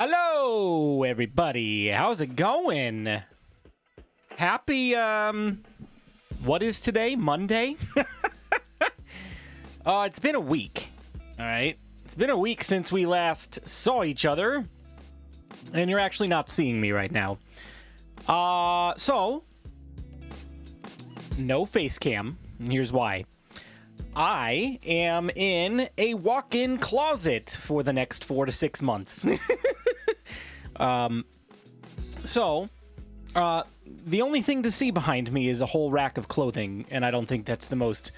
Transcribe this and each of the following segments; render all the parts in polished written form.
Hello, everybody. How's it going? Happy, what is today? Monday? It's been a week, all right? It's been a week since we last saw each other, and you're actually not seeing me right now. So, no face cam, and here's why. I am in a walk-in closet for the next 4 to 6 months. The only thing to see behind me is a whole rack of clothing, and I don't think that's the most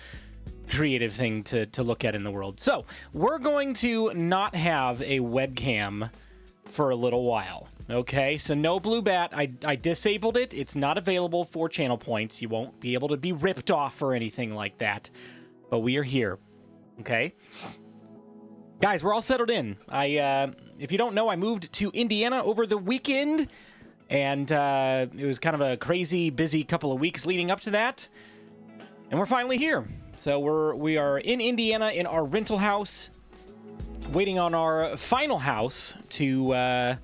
creative thing to look at in the world. So, we're going to not have a webcam for a little while, okay? So, no Blue Bat. I disabled it. It's not available for channel points. You won't be able to be ripped off or anything like that. But we are here, okay? Guys, we're all settled in. If you don't know, I moved to Indiana over the weekend, and it was kind of a crazy, busy couple of weeks leading up to that, and we're finally here. So we are in Indiana in our rental house, waiting on our final house to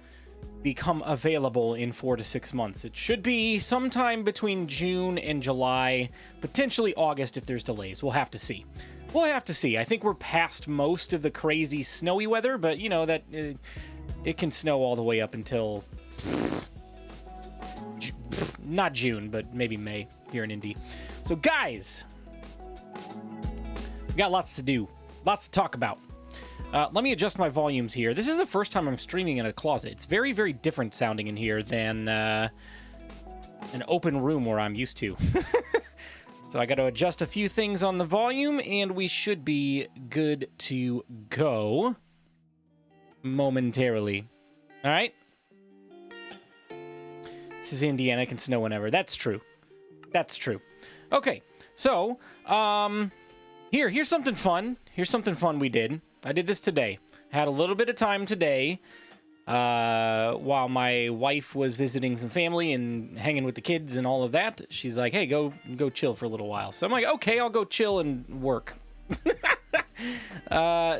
become available in 4 to 6 months. It should be sometime between June and July, potentially August if there's delays. We'll have to see. We'll have to see. I think we're past most of the crazy snowy weather, but you know that it can snow all the way up until not June, but maybe May here in Indy. So guys, we got lots to do, lots to talk about. Let me adjust my volumes here. This is the first time I'm streaming in a closet. It's very, very different sounding in here than an open room where I'm used to. So I got to adjust a few things on the volume, and we should be good to go momentarily. All right? This is Indiana. It can snow whenever. That's true. That's true. Okay, so here's something fun. Here's something fun we did. I did this today. Had a little bit of time today while my wife was visiting some family and hanging with the kids and all of that. She's like, hey, go chill for a little while. So I'm like, okay, I'll go chill and work.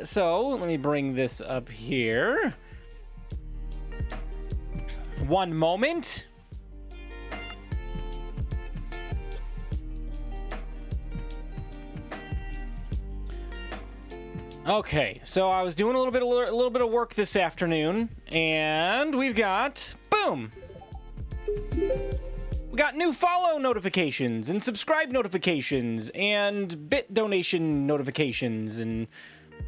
So let me bring this up here. One moment. Okay, so I was doing a little bit of work this afternoon, and we've got, boom! We got new follow notifications, and subscribe notifications, and bit donation notifications, and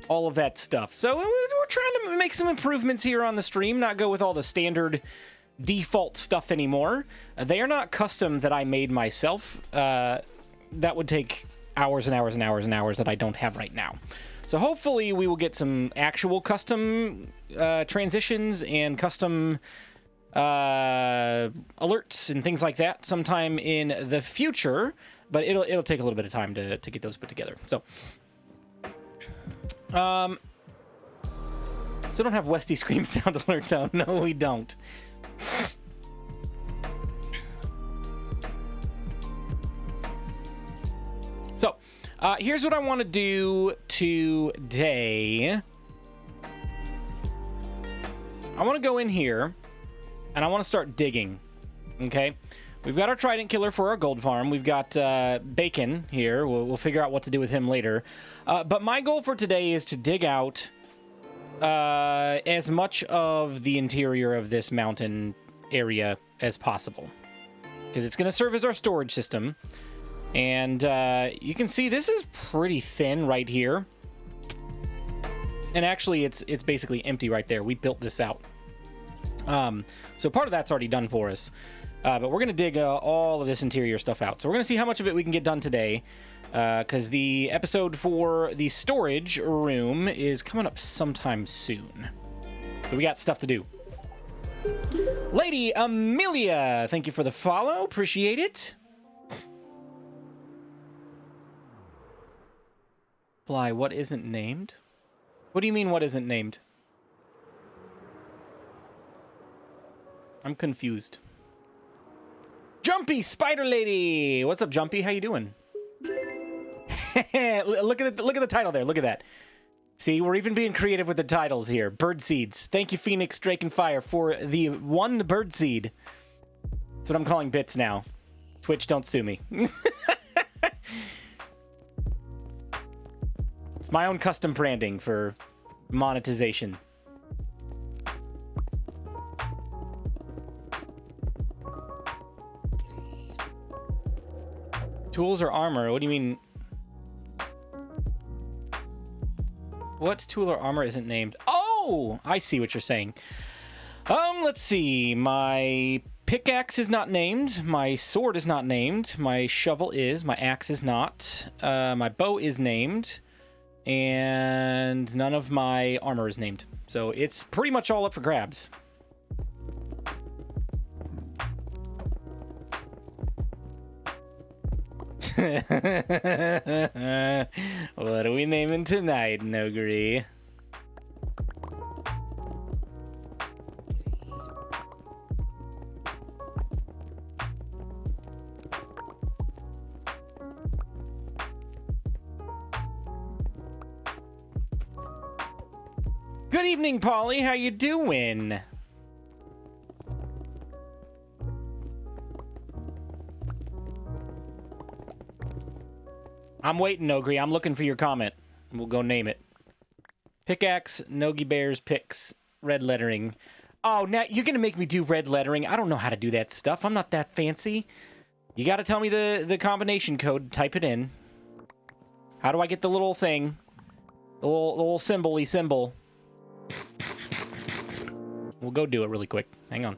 all of that stuff. So we're trying to make some improvements here on the stream, not go with all the standard default stuff anymore. They are not custom that I made myself. That would take hours and hours and hours and hours that I don't have right now. So hopefully we will get some actual custom transitions and custom alerts and things like that sometime in the future, but it'll take a little bit of time to get those put together. So, still don't have Westy Scream sound alert though. No, we don't. So, here's what I want to do today. I want to go in here, and I want to start digging, okay? We've got our Trident Killer for our gold farm. We've got Bacon here. We'll figure out what to do with him later. But my goal for today is to dig out as much of the interior of this mountain area as possible, because it's going to serve as our storage system. And you can see this is pretty thin right here. And actually, it's basically empty right there. We built this out. So part of that's already done for us. But we're going to dig all of this interior stuff out. So we're going to see how much of it we can get done today. Because the episode for the storage room is coming up sometime soon. So we got stuff to do. Lady Amelia, thank you for the follow. Appreciate it. Bly, what isn't named? What do you mean, what isn't named? I'm confused. Jumpy Spider Lady! What's up, Jumpy? How you doing? Look at the title there. Look at that. See, we're even being creative with the titles here. Bird seeds. Thank you, Phoenix, Drake, and Fire, for the one bird seed. That's what I'm calling bits now. Twitch, don't sue me. It's my own custom branding for monetization. Tools or armor? What do you mean? What tool or armor isn't named? Oh, I see what you're saying. Let's see. My pickaxe is not named. My sword is not named. My shovel is. My axe is not. My bow is named. And none of my armor is named. So it's pretty much all up for grabs. What are we naming tonight, Nogri? Good evening, Polly. How you doing? I'm waiting, Nogri. I'm looking for your comment. We'll go name it. Pickaxe, Nogi Bears, picks, red lettering. Oh, now you're going to make me do red lettering. I don't know how to do that stuff. I'm not that fancy. You got to tell me the combination code. Type it in. How do I get the little thing? The little symbol-y symbol. We'll go do it really quick. Hang on.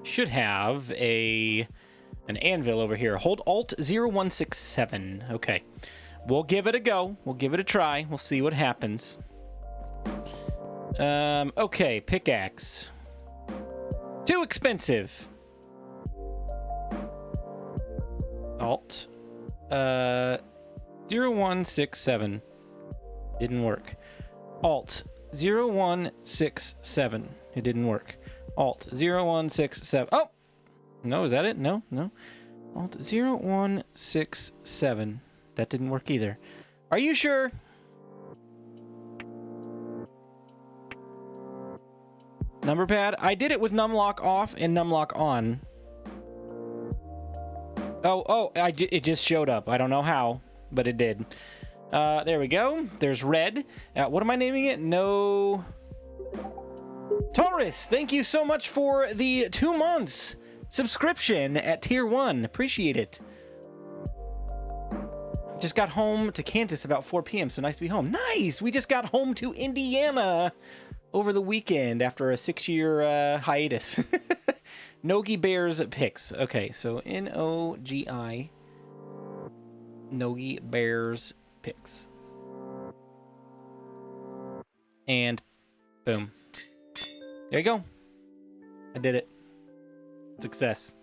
Should have an anvil over here. Hold Alt 0167. Okay. We'll give it a go. We'll give it a try. We'll see what happens. Okay, pickaxe. Too expensive. Alt 0167. Didn't work. Alt 0167. It didn't work. Alt 0167. Oh! No, is that it? No, no. Alt 0167. That didn't work either. Are you sure? Number pad? I did it with numlock off and numlock on. Oh, it just showed up. I don't know how, but it did. There we go. There's red. What am I naming it? No... Taurus, thank you so much for the 2 months subscription at tier 1. Appreciate it. Just got home to Kansas about 4 p.m., so nice to be home. Nice! We just got home to Indiana over the weekend after a 6-year hiatus. Nogi Bears picks. Okay, so N-O-G-I. Nogi Bears picks. And boom. There you go. I did it. Success.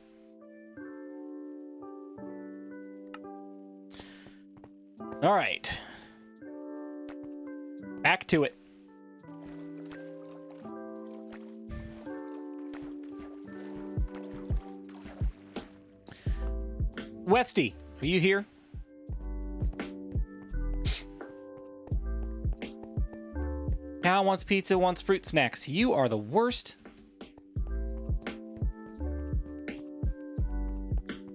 All right. Back to it. Westy, are you here? Cal wants pizza, wants fruit snacks. You are the worst.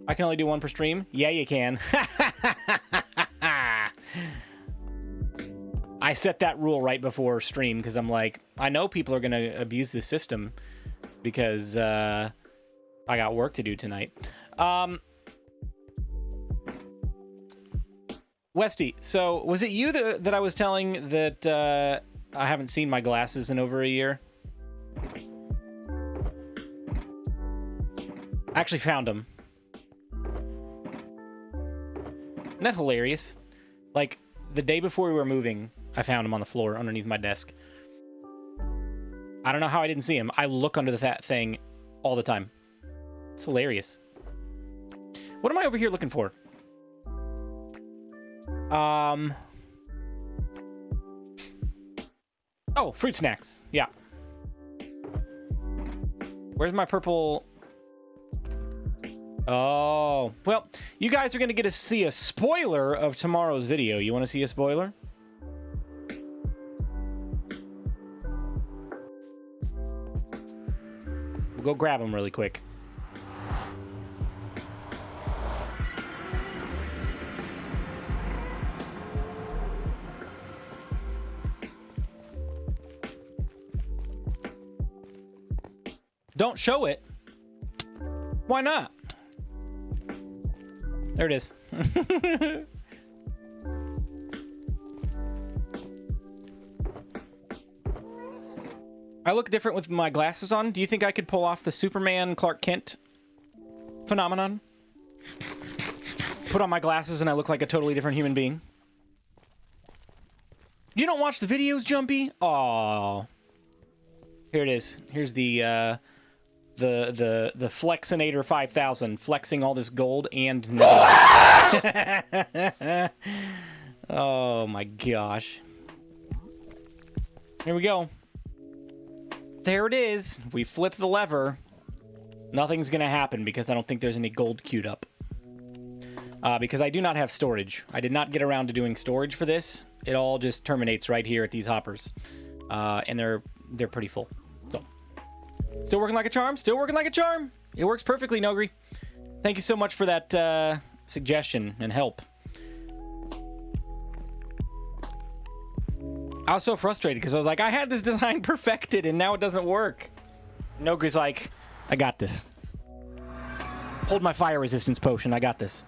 I can only do 1 per stream? Yeah, you can. I set that rule right before stream because I'm like, I know people are going to abuse this system because I got work to do tonight. Westy, so was it you that I was telling that I haven't seen my glasses in over a year? I actually found them. Isn't that hilarious? Like, the day before we were moving, I found them on the floor underneath my desk. I don't know how I didn't see them. I look under that thing all the time. It's hilarious. What am I over here looking for? Oh, fruit snacks. Yeah. Where's my purple... Oh, well, you guys are going to get to see a spoiler of tomorrow's video. You want to see a spoiler? We'll go grab them really quick. Don't show it. Why not? There it is. I look different with my glasses on. Do you think I could pull off the Superman Clark Kent phenomenon? Put on my glasses and I look like a totally different human being. You don't watch the videos, Jumpy? Aw. Here it is. Here's the Flexinator 5000 flexing all this gold and nothing. Oh my gosh. Here we go. There it is. We flip the lever. Nothing's gonna happen because I don't think there's any gold queued up. Because I do not have storage. I did not get around to doing storage for this. It all just terminates right here at these hoppers. And they're pretty full. So, still working like a charm. Still working like a charm. It works perfectly, Nogri. Thank you so much for that suggestion and help. I was so frustrated because I was like, I had this design perfected and now it doesn't work. Nogri's like, I got this. Hold my fire resistance potion. I got this.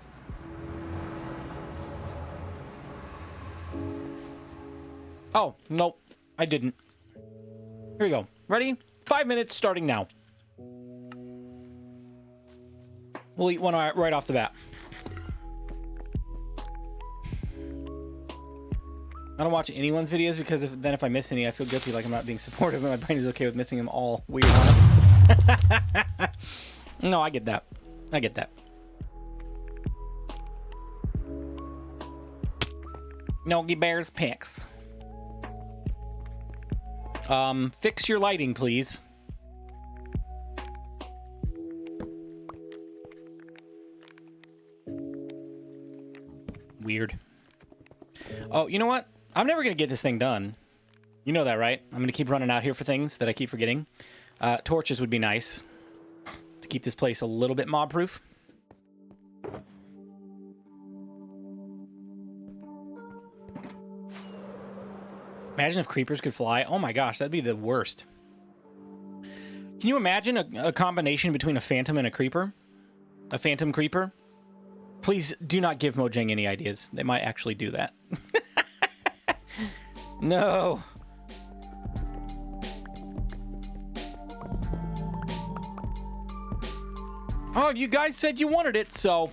Oh, nope. I didn't. Here we go. Ready? 5 minutes starting now. We'll eat one right off the bat. I don't watch anyone's videos because then if I miss any, I feel guilty like I'm not being supportive, and my brain is okay with missing them all. Weird, huh? No, I get that. I get that. Nogi Bears picks. Fix your lighting, please. Weird. Oh, you know what? I'm never going to get this thing done. You know that, right? I'm going to keep running out here for things that I keep forgetting. Torches would be nice to keep this place a little bit mob-proof. Imagine if creepers could fly. Oh my gosh, that'd be the worst. Can you imagine a combination between a phantom and a creeper? A phantom creeper? Please do not give Mojang any ideas. They might actually do that. No. Oh, you guys said you wanted it, so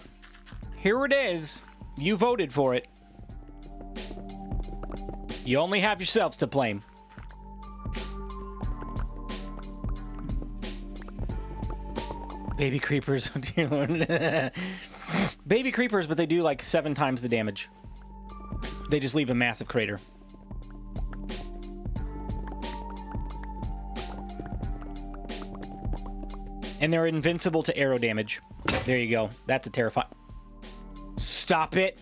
here it is. You voted for it. You only have yourselves to blame. Baby creepers. Oh, dear Lord. Baby creepers, but they do like 7 times the damage. They just leave a massive crater. And they're invincible to arrow damage. There you go. That's a terrifying... Stop it!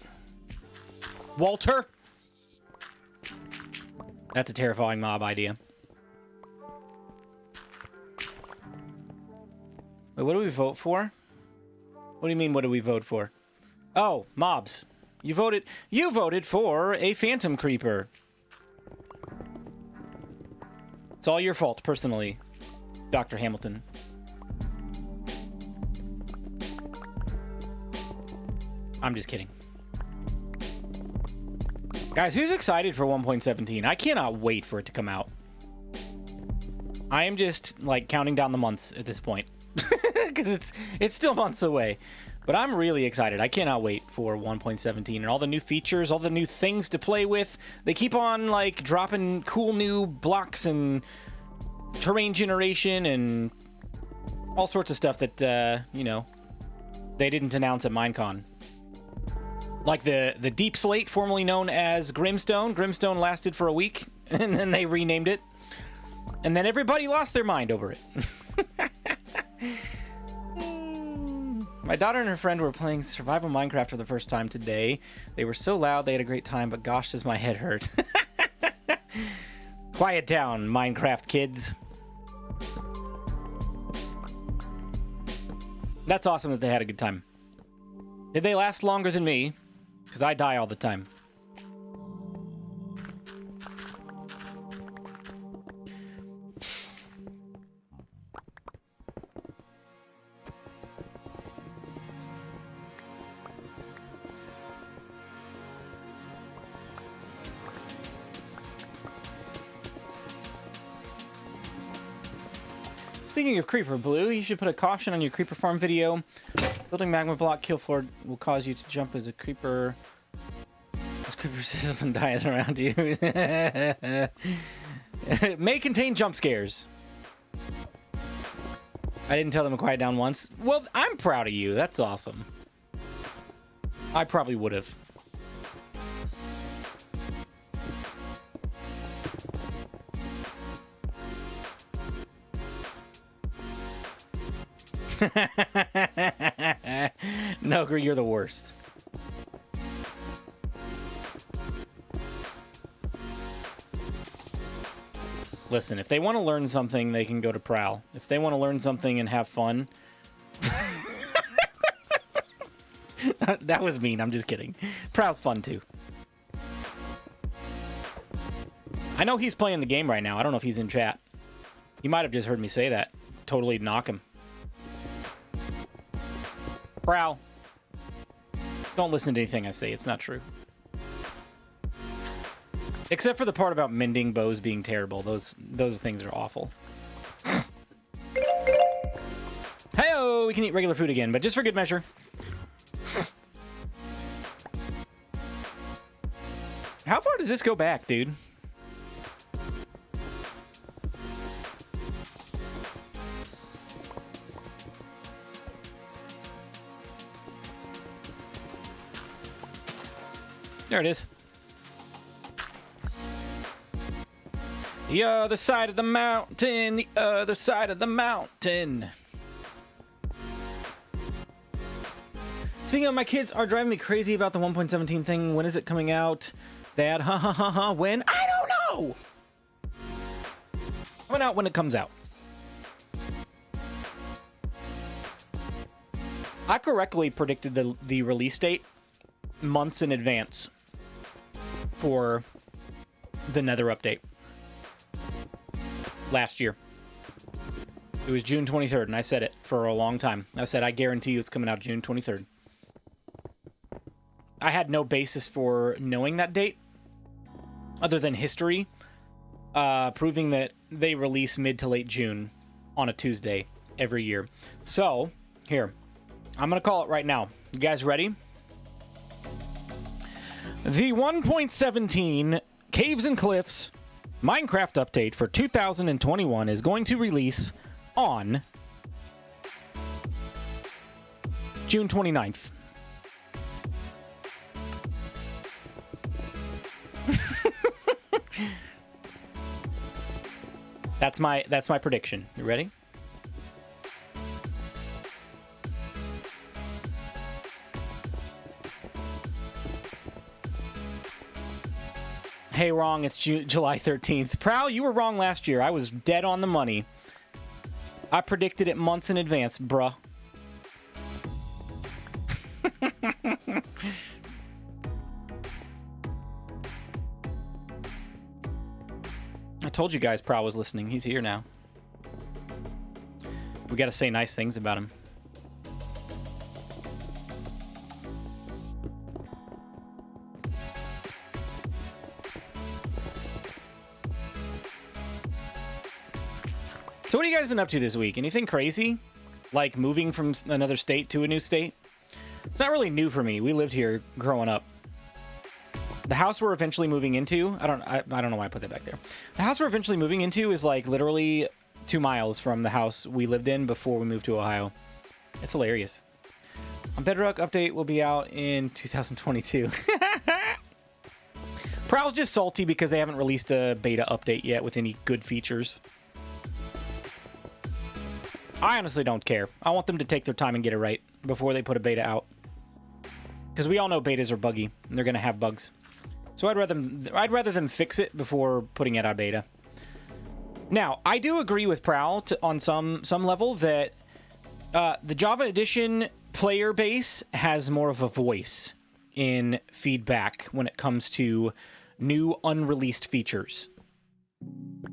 Walter! That's a terrifying mob idea. Wait, what do we vote for? What do you mean, what do we vote for? Oh, mobs. You voted for a phantom creeper. It's all your fault, personally, Dr. Hamilton. I'm just kidding. Guys, who's excited for 1.17? I cannot wait for it to come out. I am just, like, counting down the months at this point. Because it's still months away. But I'm really excited. I cannot wait for 1.17 and all the new features, all the new things to play with. They keep on, like, dropping cool new blocks and terrain generation and all sorts of stuff that, you know, they didn't announce at Minecon. Like the Deep Slate, formerly known as Grimstone. Grimstone lasted for a week, and then they renamed it. And then everybody lost their mind over it. My daughter and her friend were playing survival Minecraft for the first time today. They were so loud, they had a great time, but gosh, does my head hurt. Quiet down, Minecraft kids. That's awesome that they had a good time. Did they last longer than me? Because I die all the time. Speaking of Creeper Blue, you should put a caution on your Creeper Farm video. Building magma block kill floor will cause you to jump as a creeper. As creeper sizzles and dies around you. It may contain jump scares. I didn't tell them to quiet down once. Well, I'm proud of you. That's awesome. I probably would have. No, you're the worst. Listen, if they want to learn something, they can go to Prowl. If they want to learn something and have fun... That was mean, I'm just kidding. Prowl's fun, too. I know he's playing the game right now. I don't know if he's in chat. He might have just heard me say that. Totally knock him. Prowl. Don't listen to anything I say. It's not true. Except for the part about mending bows being terrible. Those things are awful. Hey-oh! We can eat regular food again, but just for good measure. How far does this go back, dude? There it is. The other side of the mountain, the other side of the mountain. Speaking of, my kids are driving me crazy about the 1.17 thing. When is it coming out? Dad, ha ha ha ha, when? I don't know! Coming out when it comes out. I correctly predicted the release date months in advance for the Nether update last year. It was June 23rd, and I said it for a long time. I said, I guarantee you it's coming out June 23rd. I had no basis for knowing that date other than history, proving that they release mid to late June on a Tuesday every year. So, here, I'm going to call it right now. You guys ready? The 1.17 Caves and Cliffs Minecraft update for 2021 is going to release on June 29th. That's my prediction. You ready? Hey, wrong. It's July 13th. Prowl, you were wrong last year. I was dead on the money. I predicted it months in advance, bruh. I told you guys Prowl was listening. He's here now. We gotta say nice things about him. So what have you guys been up to this week? Anything crazy? Like moving from another state to a new state? It's not really new for me. We lived here growing up. The house we're eventually moving into, I don't know why I put that back there. The house we're eventually moving into is like literally 2 miles from the house we lived in before we moved to Ohio. It's hilarious. BEDROCK update will be out in 2022. Prowl's just salty because they haven't released a beta update yet with any good features. I honestly don't care. I want them to take their time and get it right before they put a beta out. Because we all know betas are buggy, and they're going to have bugs. So I'd rather them fix it before putting it out beta. Now, I do agree with Prowl on some level that the Java Edition player base has more of a voice in feedback when it comes to new unreleased features.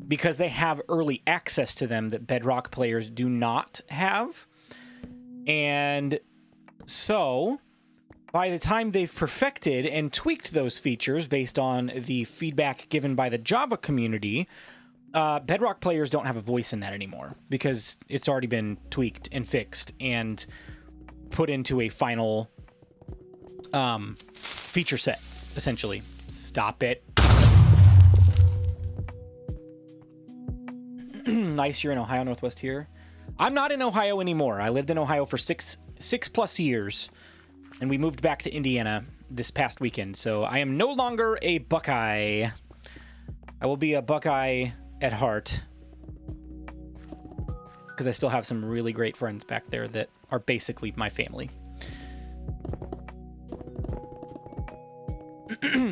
Because they have early access to them that Bedrock players do not have. And so, by the time they've perfected and tweaked those features based on the feedback given by the Java community, Bedrock players don't have a voice in that anymore because it's already been tweaked and fixed and put into a final feature set, essentially. Stop it. Nice, you're in Ohio, Northwest here. I'm not in Ohio anymore. I lived in Ohio for six plus years, and we moved back to Indiana this past weekend, so I am no longer a Buckeye. I will be a Buckeye at heart, because I still have some really great friends back there that are basically my family.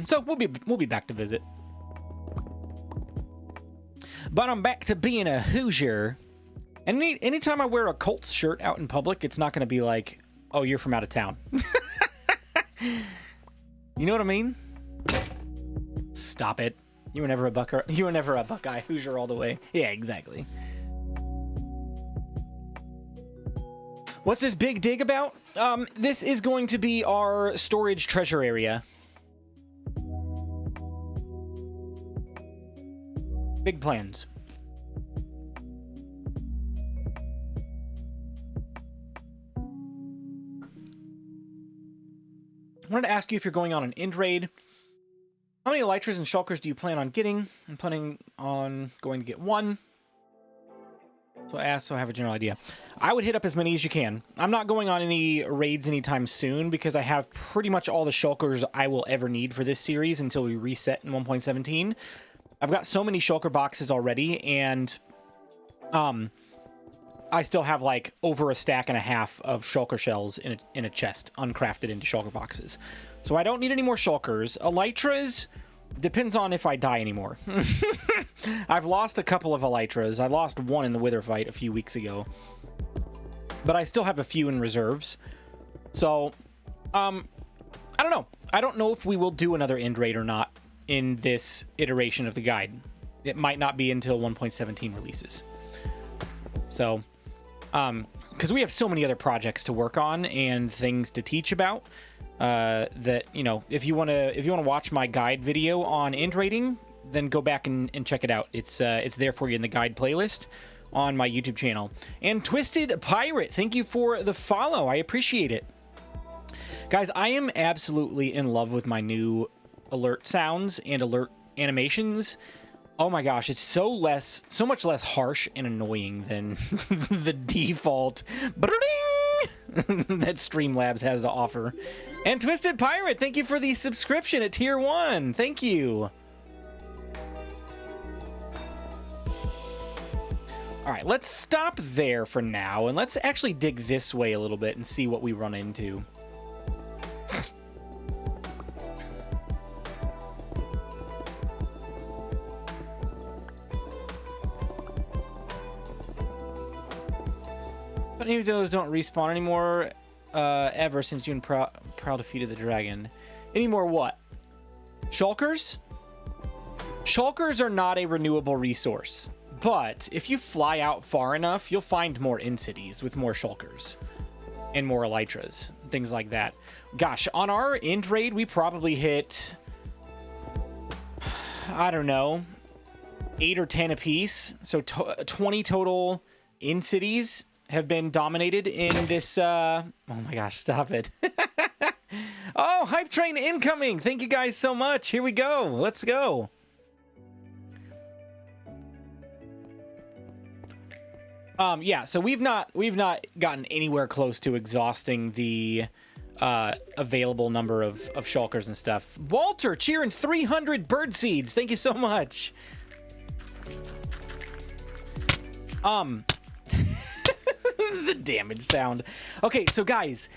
So we'll be back to visit. But I'm back to being a Hoosier. And anytime I wear a Colts shirt out in public, it's not going to be like, oh, you're from out of town. You know what I mean? Stop it. You were never a Buckeye. Hoosier all the way. Yeah, exactly. What's this big dig about? This is going to be our storage treasure area. Big plans. I wanted to ask you if you're going on an end raid. How many elytras and shulkers do you plan on getting? I'm planning on going to get one. So I asked, so I have a general idea. I would hit up as many as you can. I'm not going on any raids anytime soon because I have pretty much all the shulkers I will ever need for this series until we reset in 1.17. I've got so many shulker boxes already, and I still have like over a stack and a half of shulker shells in a chest, uncrafted into shulker boxes. So I don't need any more shulkers. Elytras depends on if I die anymore. I've lost a couple of elytras. I lost one in the Wither fight a few weeks ago, but I still have a few in reserves. So, I don't know. I don't know if we will do another end raid or not in this iteration of the guide. It might not be until 1.17 releases. So, because we have so many other projects to work on and things to teach about, that, you know, if you want to watch my guide video on end raiding, then go back and check it out. It's there for you in the guide playlist on my YouTube channel. And Twisted Pirate, thank you for the follow. I appreciate it. Guys, I am absolutely in love with my new alert sounds and alert animations. Oh my gosh, it's so much less harsh and annoying than the default that Streamlabs has to offer. And Twisted Pirate, thank you for the subscription at Tier 1. Thank you. All right, let's stop there for now, and let's actually dig this way a little bit and see what we run into. But any of those don't respawn anymore, ever since you and Prowl defeated the dragon. Any more what? Shulkers? Shulkers are not a renewable resource, but if you fly out far enough, you'll find more in-cities with more shulkers and more elytras, things like that. Gosh, on our end raid, we probably hit, I don't know, 8 or 10 apiece. So 20 total in-cities have been dominated in this, oh my gosh, stop it. Oh, Hype Train incoming. Thank you guys so much. Here we go. Let's go. Yeah, so we've not gotten anywhere close to exhausting the available number of shulkers and stuff. Walter cheering 300 bird seeds. Thank you so much. The damage sound. Okay, so guys,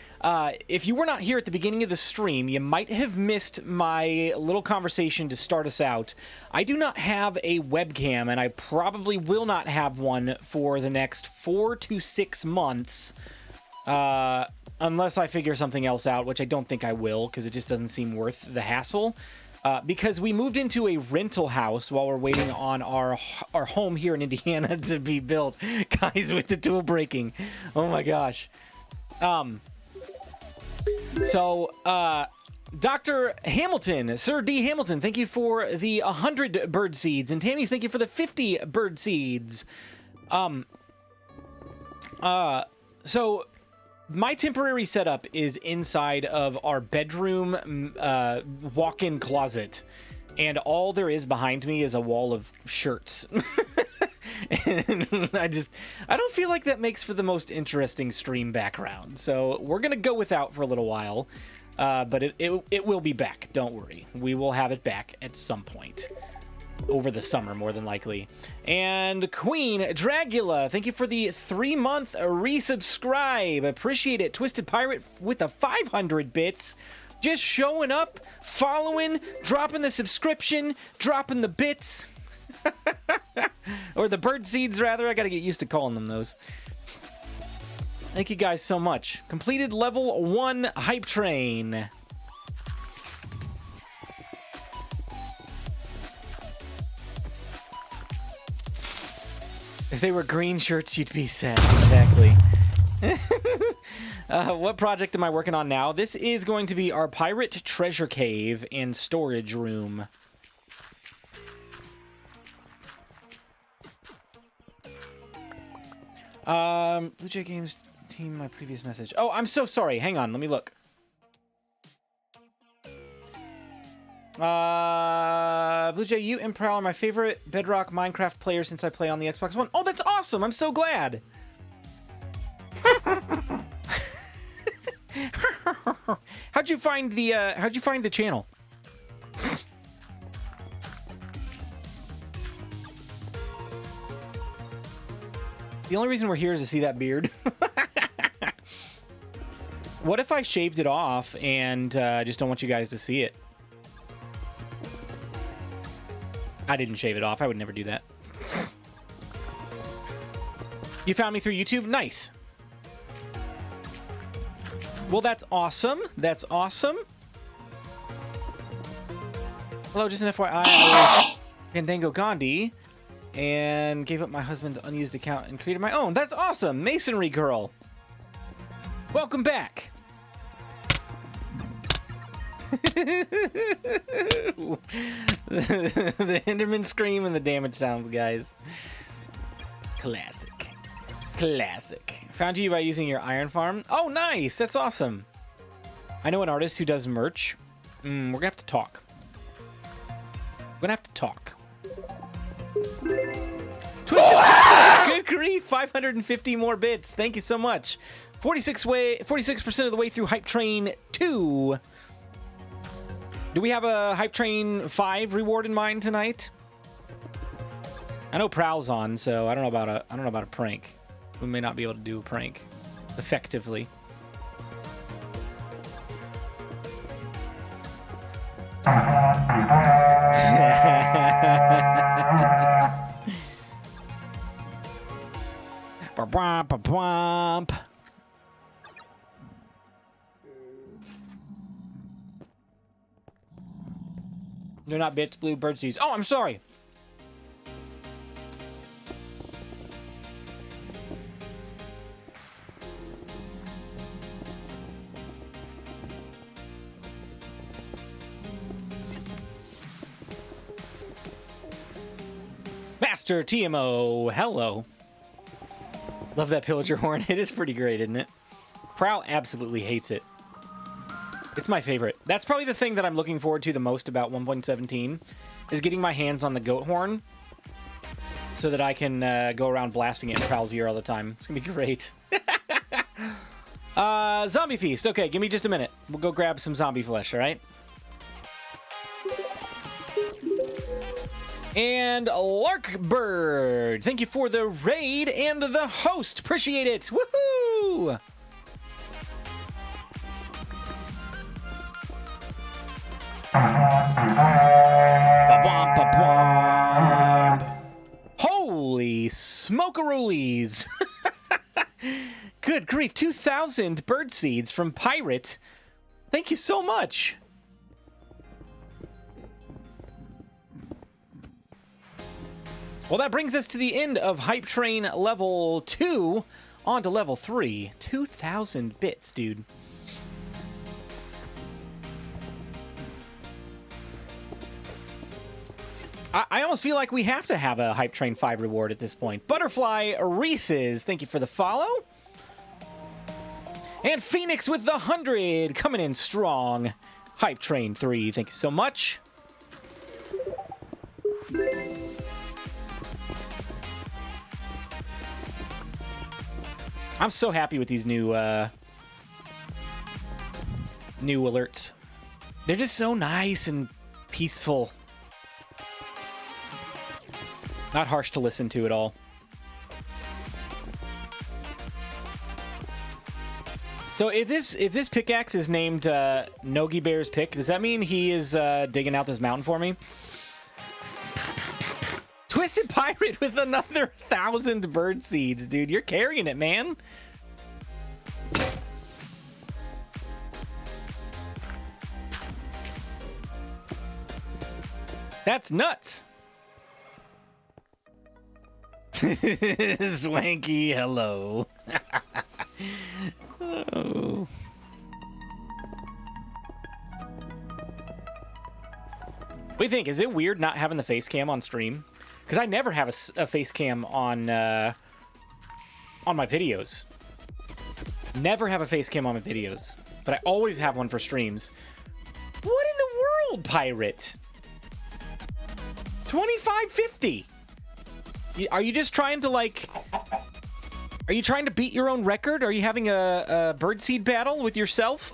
if you were not here at the beginning of the stream, you might have missed my little conversation to start us out. I do not have a webcam, and I probably will not have one for the next 4 to 6 months, unless I figure something else out, which I don't think I will, because it just doesn't seem worth the hassle. Because we moved into a rental house while we're waiting on our home here in Indiana to be built. Guys, with the tool breaking. Oh my gosh. Dr. Hamilton, Sir D. Hamilton, thank you for the 100 bird seeds. And Tammy's, thank you for the 50 bird seeds. So my temporary setup is inside of our bedroom walk-in closet, and all there is behind me is a wall of shirts. And I don't feel like that makes for the most interesting stream background, so we're gonna go without for a little while, but it will be back. Don't worry, we will have it back at some point over the summer, more than likely. And Queen Dragula, thank you for the 3-month resubscribe. Appreciate it. Twisted Pirate with the 500 bits. Just showing up, following, dropping the subscription, dropping the bits. Or the bird seeds, rather. I gotta get used to calling them those. Thank you guys so much. Completed level 1 hype train. If they were green shirts, you'd be sad. Exactly. What project am I working on now? This is going to be our pirate treasure cave and storage room. Blue Jay Games team, my previous message. Oh, I'm so sorry. Hang on, let me look. Blue Jay, you and Prowl are my favorite Bedrock Minecraft players since I play on the Xbox One. Oh, that's awesome! I'm so glad. How'd you find the channel? The only reason we're here is to see that beard. What if I shaved it off and just don't want you guys to see it? I didn't shave it off. I would never do that. You found me through YouTube? Nice. Well, that's awesome. That's awesome. Hello, just an FYI, I was Fandango Gandhi and gave up my husband's unused account and created my own. That's awesome. Masonry Girl. Welcome back. The Enderman scream and the damage sounds, guys. Classic. Classic. Found you by using your iron farm. Oh, nice. That's awesome. I know an artist who does merch. We're gonna have to talk. We're gonna have to talk. Twisted. Good grief. 550 more bits. Thank you so much. 46% of the way through Hype Train 2. Do we have a Hype Train 5 reward in mind tonight? I know Prowl's on, so I don't know about a prank. We may not be able to do a prank effectively. They're not bits, blue bird seeds. Oh, I'm sorry. Master TMO, hello. Love that pillager horn. It is pretty great, isn't it? Prowl absolutely hates it. It's my favorite. That's probably the thing that I'm looking forward to the most about 1.17 is getting my hands on the goat horn so that I can go around blasting it in Prowl's ear all the time. It's gonna be great. Zombie feast. Okay, give me just a minute. We'll go grab some zombie flesh, all right? And Larkbird, thank you for the raid and the host. Appreciate it. Woohoo! Ba-bom, ba-bom. Holy smokeroolies. Good grief. 2,000 bird seeds from Pirate. Thank you so much. Well, that brings us to the end of Hype Train level 2. On to level 3. 2,000 bits, dude. I almost feel like we have to have a Hype Train 5 reward at this point. Butterfly Reese's, thank you for the follow. And Phoenix with the 100, coming in strong. Hype Train 3, thank you so much. I'm so happy with these new alerts. They're just so nice and peaceful. Not harsh to listen to at all. So if this pickaxe is named Nogi Bear's pick, does that mean he is digging out this mountain for me? Twisted Pirate with another 1,000 bird seeds, dude. You're carrying it, man. That's nuts. Swanky, hello. Oh. What do you think? Is it weird not having the face cam on stream? Because I never have a face cam on my videos. Never have a face cam on my videos. But I always have one for streams. What in the world, Pirate? 2550. Are you just trying to, like... Are you trying to beat your own record? Are you having a birdseed battle with yourself?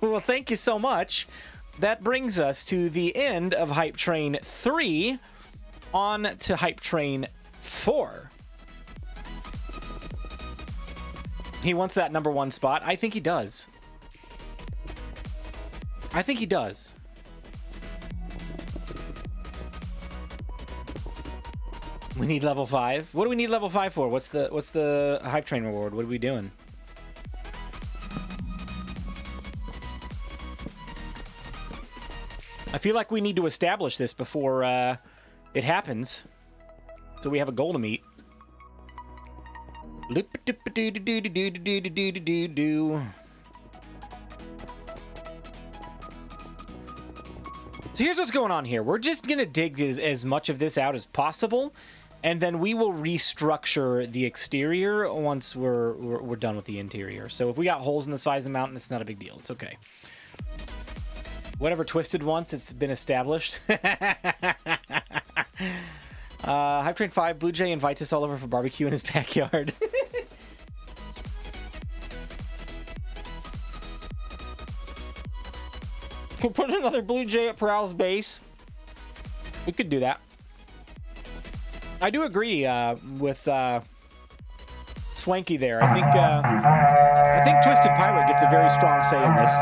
Well, thank you so much. That brings us to the end of Hype Train 3. On to Hype Train 4. He wants that #1 spot. I think he does. I think he does. We need level 5. What do we need level 5 for? What's the Hype Train reward? What are we doing? I feel like we need to establish this before it happens, so we have a goal to meet. So here's what's going on here. We're just gonna dig as much of this out as possible, and then we will restructure the exterior once we're done with the interior. So if we got holes in the sides of the mountain, it's not a big deal. It's okay. Whatever Twisted wants, it's been established. Hype Train 5, Blue Jay invites us all over for barbecue in his backyard. We'll put another Blue Jay at Prowl's base. We could do that. I do agree with Swanky there. I think Twisted Pirate gets a very strong say in this.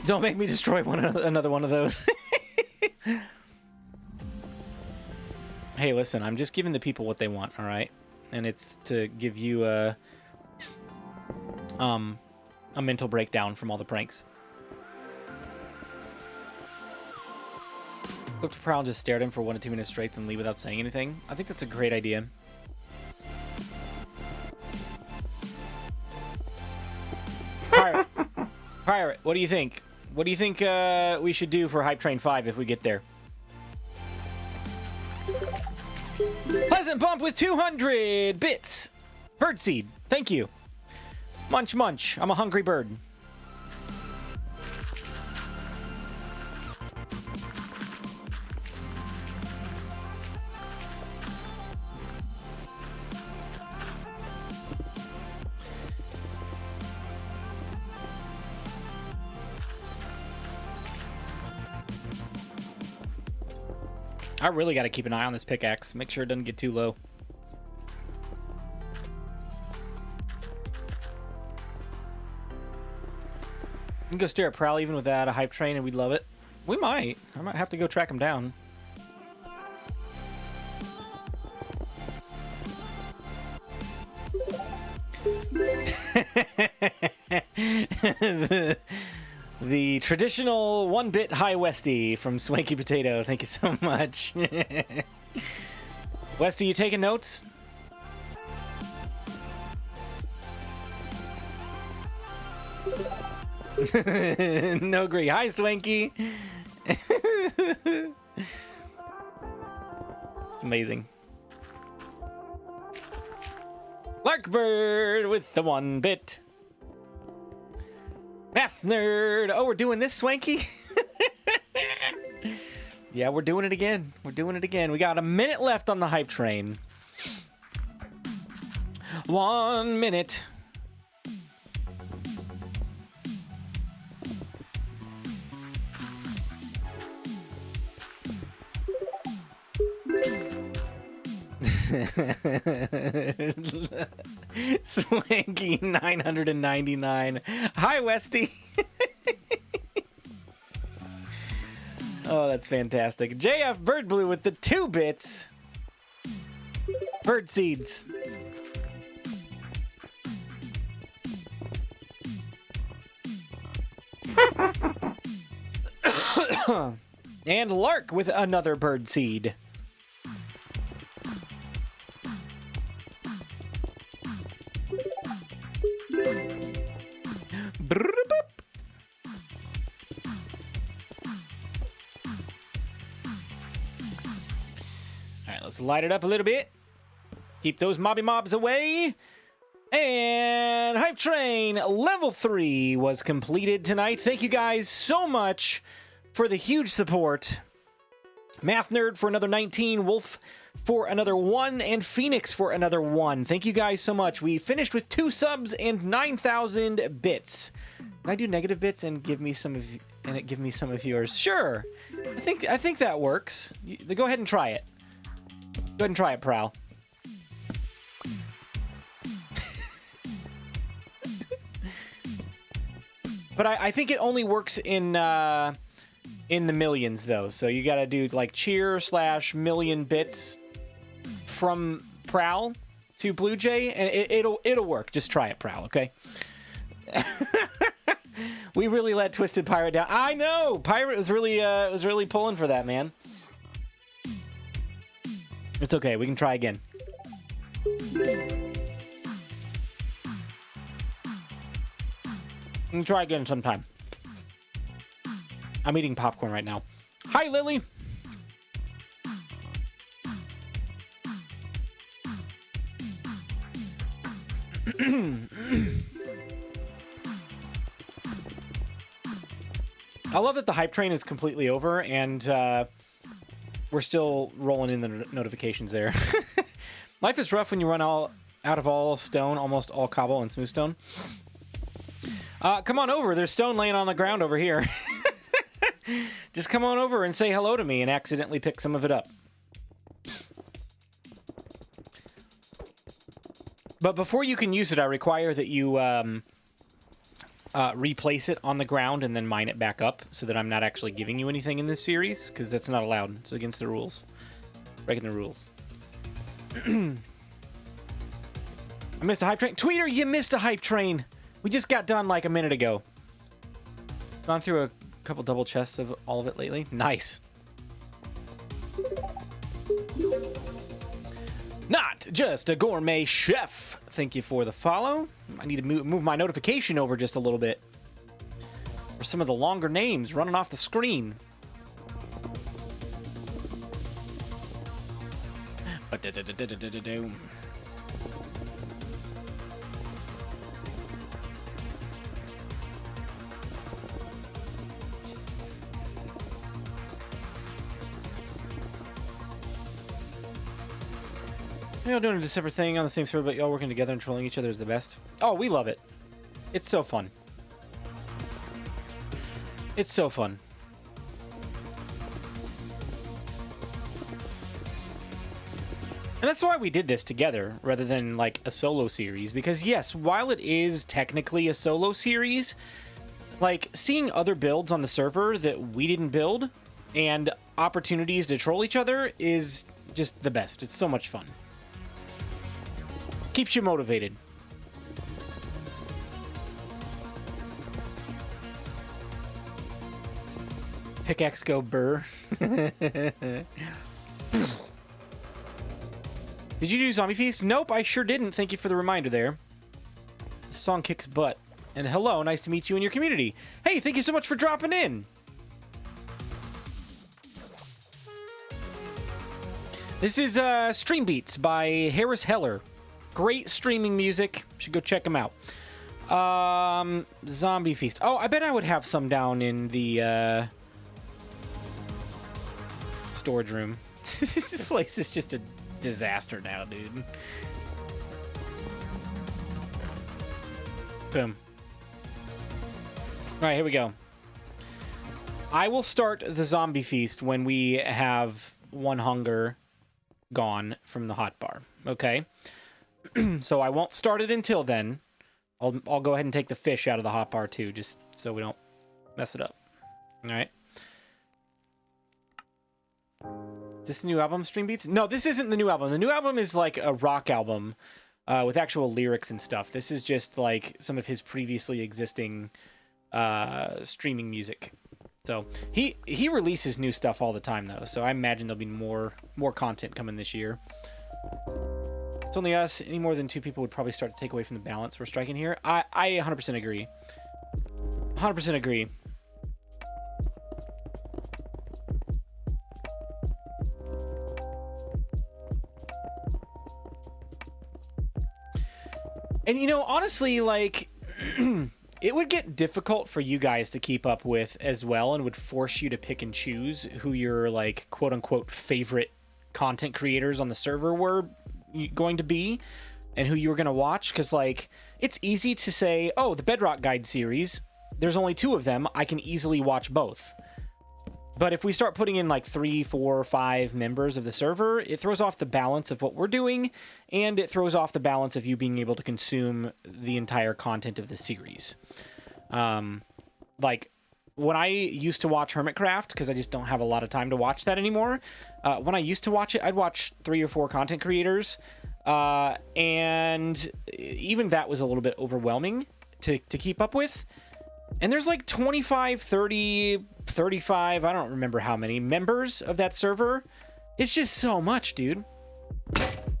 Don't make me destroy another one of those. Hey, listen, I'm just giving the people what they want, all right? And it's to give you a mental breakdown from all the pranks. Go up to Prowl and just stare at him for 1 to 2 minutes straight, then leave without saying anything. I think that's a great idea. Pirate, what do you think? What do you think we should do for Hype Train 5 if we get there? Pleasant Bump with 200 bits. Birdseed, thank you. Munch, munch. I'm a hungry bird. I really got to keep an eye on this pickaxe. Make sure it doesn't get too low. We can go stare at Prowl even without a hype train and we'd love it. We might. I might have to go track him down. the traditional 1-bit High Westy from Swanky Potato. Thank you so much. Westy, you taking notes? No agree. Hi, Swanky. It's amazing. Larkbird with the 1-bit. Math nerd. Oh, we're doing this, Swanky? Yeah, we're doing it again. We're doing it again. We got a minute left on the hype train. 1 minute. Swanky 999. Hi, Westy. Oh, that's fantastic. JF Bird Blue with the 2 bits. Bird seeds. And Lark with another bird seed. Alright, let's light it up a little bit. Keep those mobby mobs away. And Hype Train level 3 was completed tonight. Thank you guys so much for the huge support. Math Nerd for another 19, Wolf for another 1, and Phoenix for another 1. Thank you guys so much. We finished with 2 subs and 9,000 bits. Can I do negative bits and give me some of yours? Sure. I think that works. Go ahead and try it. Go ahead and try it, Prowl. But I think it only works in the millions, though. So you got to do like cheer / million bits from Prowl to Blue Jay, and it'll work. Just try it, Prowl, okay? We really let Twisted Pirate down. I know, Pirate was really pulling for that, man. It's okay. We can try again. We can try again sometime. I'm eating popcorn right now. Hi, Lily. I love that the hype train is completely over, and we're still rolling in the notifications there. Life is rough when you run out of all stone, almost all cobble and smooth stone. Come on over. There's stone laying on the ground over here. Just come on over and say hello to me and accidentally pick some of it up. But before you can use it, I require that you replace it on the ground and then mine it back up so that I'm not actually giving you anything in this series, because that's not allowed. It's against the rules. Breaking the rules. I missed a hype train. Tweeter, you missed a hype train. We just got done like a minute ago. Gone through a couple double chests of all of it lately. Nice. Not just a gourmet chef. Thank you for the follow. I need to move my notification over just a little bit. For some of the longer names running off the screen. Y'all doing a separate thing on the same server, but y'all working together and trolling each other is the best. Oh, we love it. It's so fun. It's so fun. And that's why we did this together rather than like a solo series, because yes, while it is technically a solo series, like seeing other builds on the server that we didn't build and opportunities to troll each other is just the best. It's so much fun. Keeps you motivated. Pickaxe go burr. Did you do Zombie Feast? Nope, I sure didn't. Thank you for the reminder there. This song kicks butt. And hello, nice to meet you in your community. Hey, thank you so much for dropping in. This is Stream Beats by Harris Heller. Great streaming music. Should go check him out. Zombie Feast. Oh, I bet I would have some down in the storage room. This place is just a disaster now, dude. Boom. All right, here we go. I will start the Zombie Feast when we have one hunger gone from the hotbar. Okay. So I won't start it until then. I'll go ahead and take the fish out of the hotbar too, just so we don't mess it up. All right. Is this the new album, Stream Beats? No, this isn't the new album. The new album is like a rock album with actual lyrics and stuff. This is just like some of his previously existing streaming music. So he releases new stuff all the time though, so I imagine there'll be more content coming this year. It's only us. Any more than two people would probably start to take away from the balance we're striking here. I 100% agree. 100% agree. And, you know, honestly, like, it would get difficult for you guys to keep up with as well, and would force you to pick and choose who your, like, quote-unquote favorite content creators on the server were going to be and who you were going to watch. Because, like, it's easy to say, oh, the Bedrock Guide series, there's only 2 of them. I can easily watch both. But if we start putting in like 3, 4, 5 members of the server, it throws off the balance of what we're doing, and it throws off the balance of you being able to consume the entire content of the series. Like, when I used to watch Hermitcraft, because I just don't have a lot of time to watch that anymore, when I used to watch it, I'd watch 3 or 4 content creators, and even that was a little bit overwhelming to keep up with. And there's like 25, 30, 35, I don't remember how many members of that server. It's just so much, dude.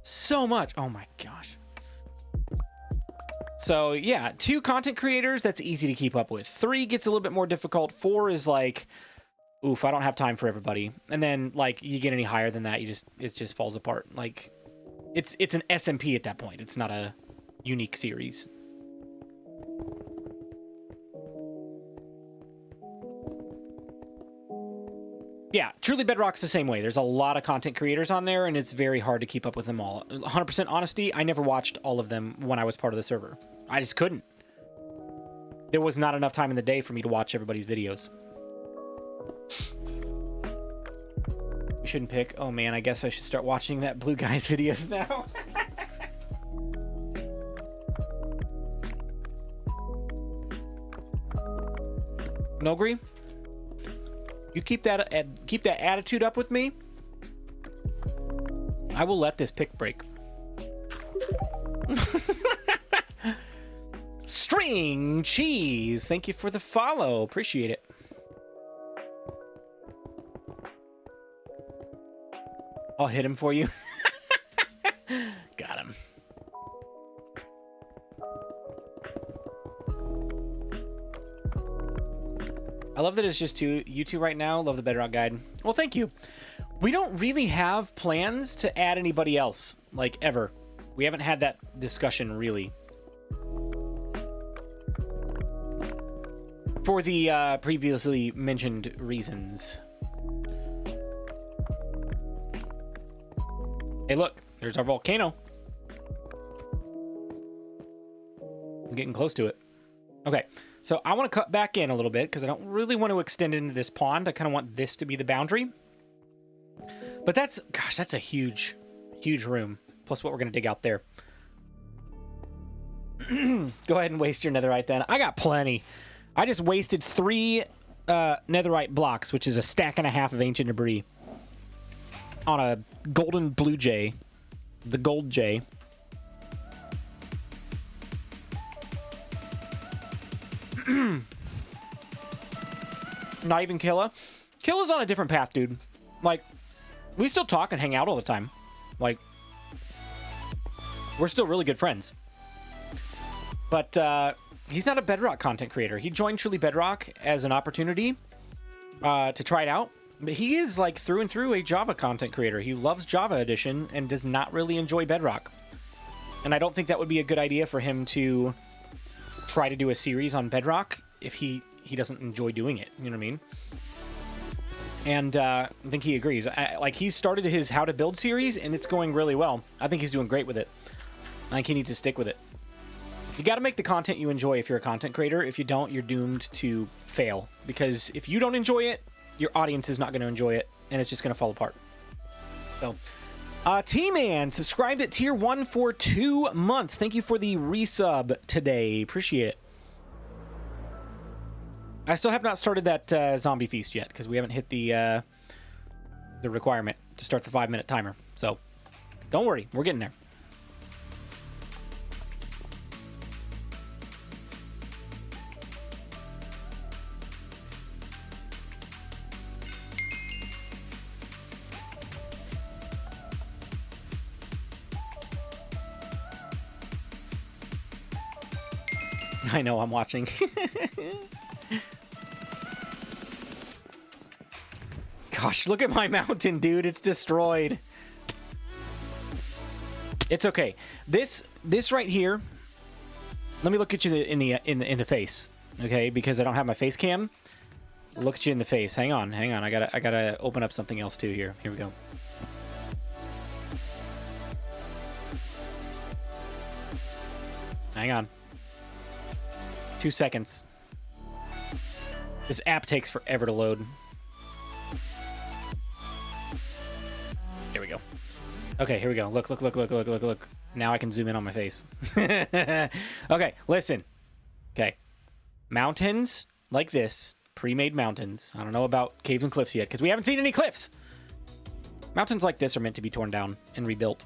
So much. Oh my gosh. So yeah, 2 content creators, that's easy to keep up with. 3 gets a little bit more difficult. 4 is like, oof, I don't have time for everybody. And then like you get any higher than that, it just falls apart. Like it's an SMP at that point. It's not a unique series. Yeah, truly Bedrock's the same way. There's a lot of content creators on there, and it's very hard to keep up with them all. 100% honesty, I never watched all of them when I was part of the server. I just couldn't. There was not enough time in the day for me to watch everybody's videos. We shouldn't pick. Oh man, I guess I should start watching that Blue Guy's videos now. Nogri? You keep that attitude up with me, I will let this pick break. String cheese, thank you for the follow. Appreciate it. I'll hit him for you. Got him. I love that it's just you two right now. Love the Bedrock Guide. Well, thank you. We don't really have plans to add anybody else, like, ever. We haven't had that discussion, really. For the previously mentioned reasons. Hey, look. There's our volcano. I'm getting close to it. Okay, so I want to cut back in a little bit because I don't really want to extend into this pond. I kind of want this to be the boundary. But that's, gosh, that's a huge Huge room. Plus what we're going to dig out there. Go ahead and waste your netherite then. I got plenty. I just wasted 3 netherite blocks, which is a stack and a half of ancient debris, on a golden blue jay. The gold jay. Not even Killa. Killa's on a different path, dude. Like, we still talk and hang out all the time. Like, we're still really good friends. But he's not a Bedrock content creator. He joined Truly Bedrock as an opportunity to try it out. But he is, like, through and through a Java content creator. He loves Java Edition and does not really enjoy Bedrock. And I don't think that would be a good idea for him to try to do a series on Bedrock if he doesn't enjoy doing it. You know what I mean? And I think he agrees. Like, he started his How to Build series, and it's going really well. I think he's doing great with it. I think he needs to stick with it. You got to make the content you enjoy if you're a content creator. If you don't, you're doomed to fail. Because if you don't enjoy it, your audience is not going to enjoy it, and it's just going to fall apart. So, T-Man subscribed at Tier 1 for 2 months. Thank you for the resub today. Appreciate it. I still have not started that zombie feast yet, because we haven't hit the requirement to start the 5-minute timer. So, don't worry. We're getting there. I know, I'm watching. Gosh, look at my mountain, dude. It's destroyed. It's okay. This right here. Let me look at you in the face, okay? Because I don't have my face cam. Look at you in the face. Hang on. I gotta open up something else too here. Here we go. Hang on. 2 seconds. This app takes forever to load. There we go. Okay, here we go. Look. Now I can zoom in on my face. Okay, listen. Okay. Mountains like this. Pre-made mountains. I don't know about caves and cliffs yet, because we haven't seen any cliffs. Mountains like this are meant to be torn down and rebuilt.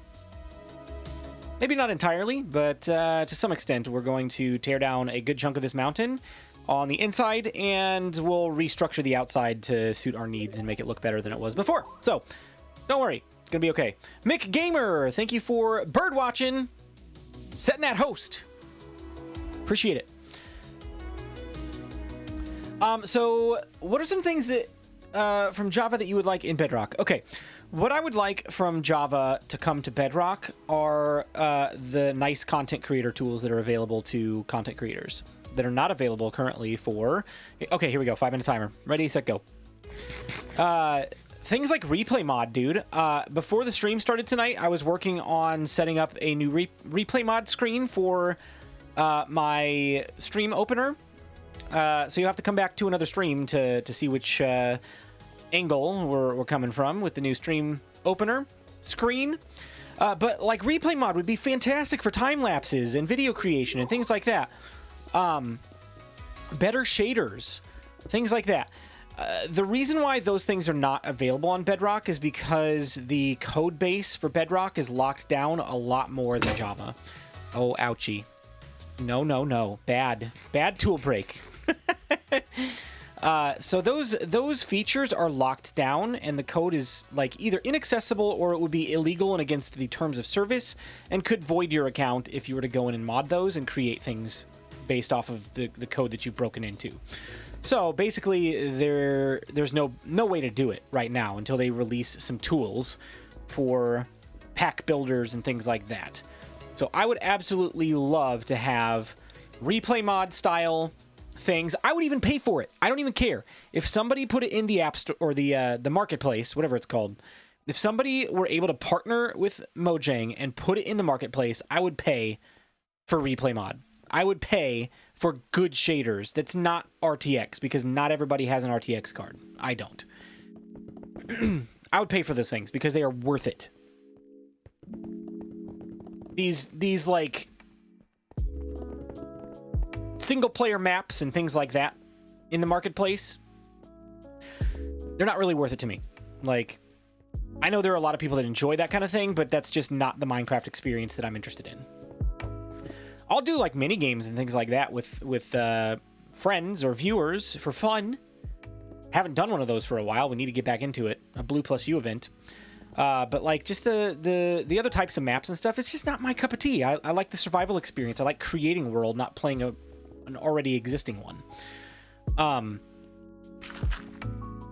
Maybe not entirely, but to some extent, we're going to tear down a good chunk of this mountain on the inside, and we'll restructure the outside to suit our needs and make it look better than it was before. So, don't worry. It's going to be okay. Mick Gamer, thank you for bird watching. Setting that host. Appreciate it. So, what are some things that from Java that you would like in Bedrock? Okay. What I would like from Java to come to Bedrock are the nice content creator tools that are available to content creators that are not available currently for... Okay, here we go. 5-minute timer. Ready, set, go. Things like replay mod, dude. Before the stream started tonight, I was working on setting up a new replay mod screen for my stream opener. So you'll have to come back to another stream to see which... angle we're coming from with the new stream opener screen. But like replay mod would be fantastic for time lapses and video creation and things like that. Better shaders, things like that. The reason why those things are not available on Bedrock is because the code base for Bedrock is locked down a lot more than Java. Oh, ouchie. No. Bad tool break. So those features are locked down, and the code is like either inaccessible or it would be illegal and against the terms of service, and could void your account if you were to go in and mod those and create things based off of the code that you've broken into. So basically, there's no way to do it right now until they release some tools for pack builders and things like that. So I would absolutely love to have replay mod style things. I would even pay for it. I don't even care. If somebody put it in the app store or the marketplace, whatever it's called, if somebody were able to partner with Mojang and put it in the marketplace, I would pay for replay mod. I would pay for good shaders that's not RTX, because not everybody has an RTX card. I don't. I would pay for those things because they are worth it. these like single player maps and things like that in the marketplace, they're not really worth it to me. Like, I know there are a lot of people that enjoy that kind of thing, but that's just not the Minecraft experience that I'm interested in. I'll do like mini games and things like that with friends or viewers for fun. Haven't done one of those for a while. We need to get back into it. A Blue Plus U event. But like just the other types of maps and stuff, it's just not my cup of tea. I like the survival experience. I like creating a world, not playing an already existing one.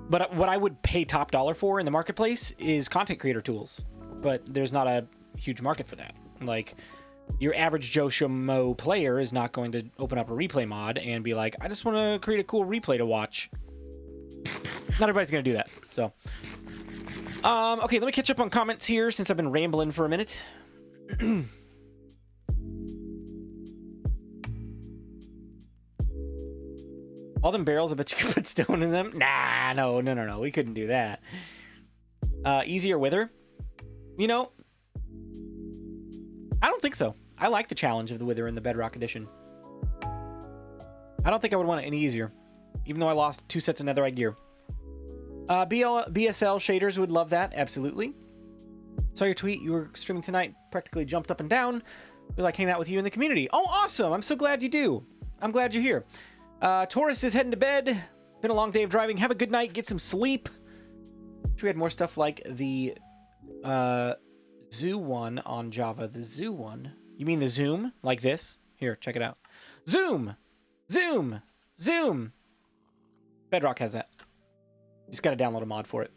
But what I would pay top dollar for in the marketplace is content creator tools. But there's not a huge market for that. Like, your average Joe Schmo player is not going to open up a replay mod and be like, I just want to create a cool replay to watch. Not everybody's going to do that. So, okay, let me catch up on comments here since I've been rambling for a minute. All them barrels, I bet you could put stone in them. Nah, no. We couldn't do that. Easier wither? You know, I don't think so. I like the challenge of the wither in the Bedrock edition. I don't think I would want it any easier, even though I lost 2 sets of netherite gear. BSL shaders would love that, absolutely. Saw your tweet. You were streaming tonight. Practically jumped up and down. We like hanging out with you in the community. Oh, awesome! I'm so glad you do. I'm glad you're here. Taurus is heading to bed. Been a long day of driving. Have a good night. Get some sleep. We had more stuff like the Zoo one on Java. The Zoo one. You mean the Zoom? Like this? Here, check it out. Zoom! Zoom! Zoom! Bedrock has that. Just got to download a mod for it.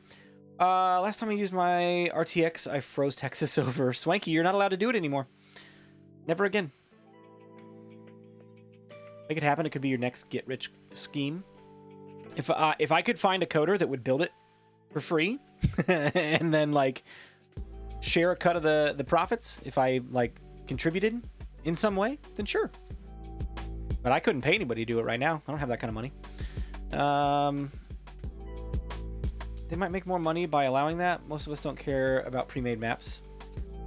Last time I used my RTX, I froze Texas over. Swanky, you're not allowed to do it anymore. Never again. Make it happen. It could be your next get-rich scheme. If I could find a coder that would build it for free and then, like, share a cut of the profits if I, like, contributed in some way, then sure. But I couldn't pay anybody to do it right now. I don't have that kind of money. They might make more money by allowing that. Most of us don't care about pre-made maps.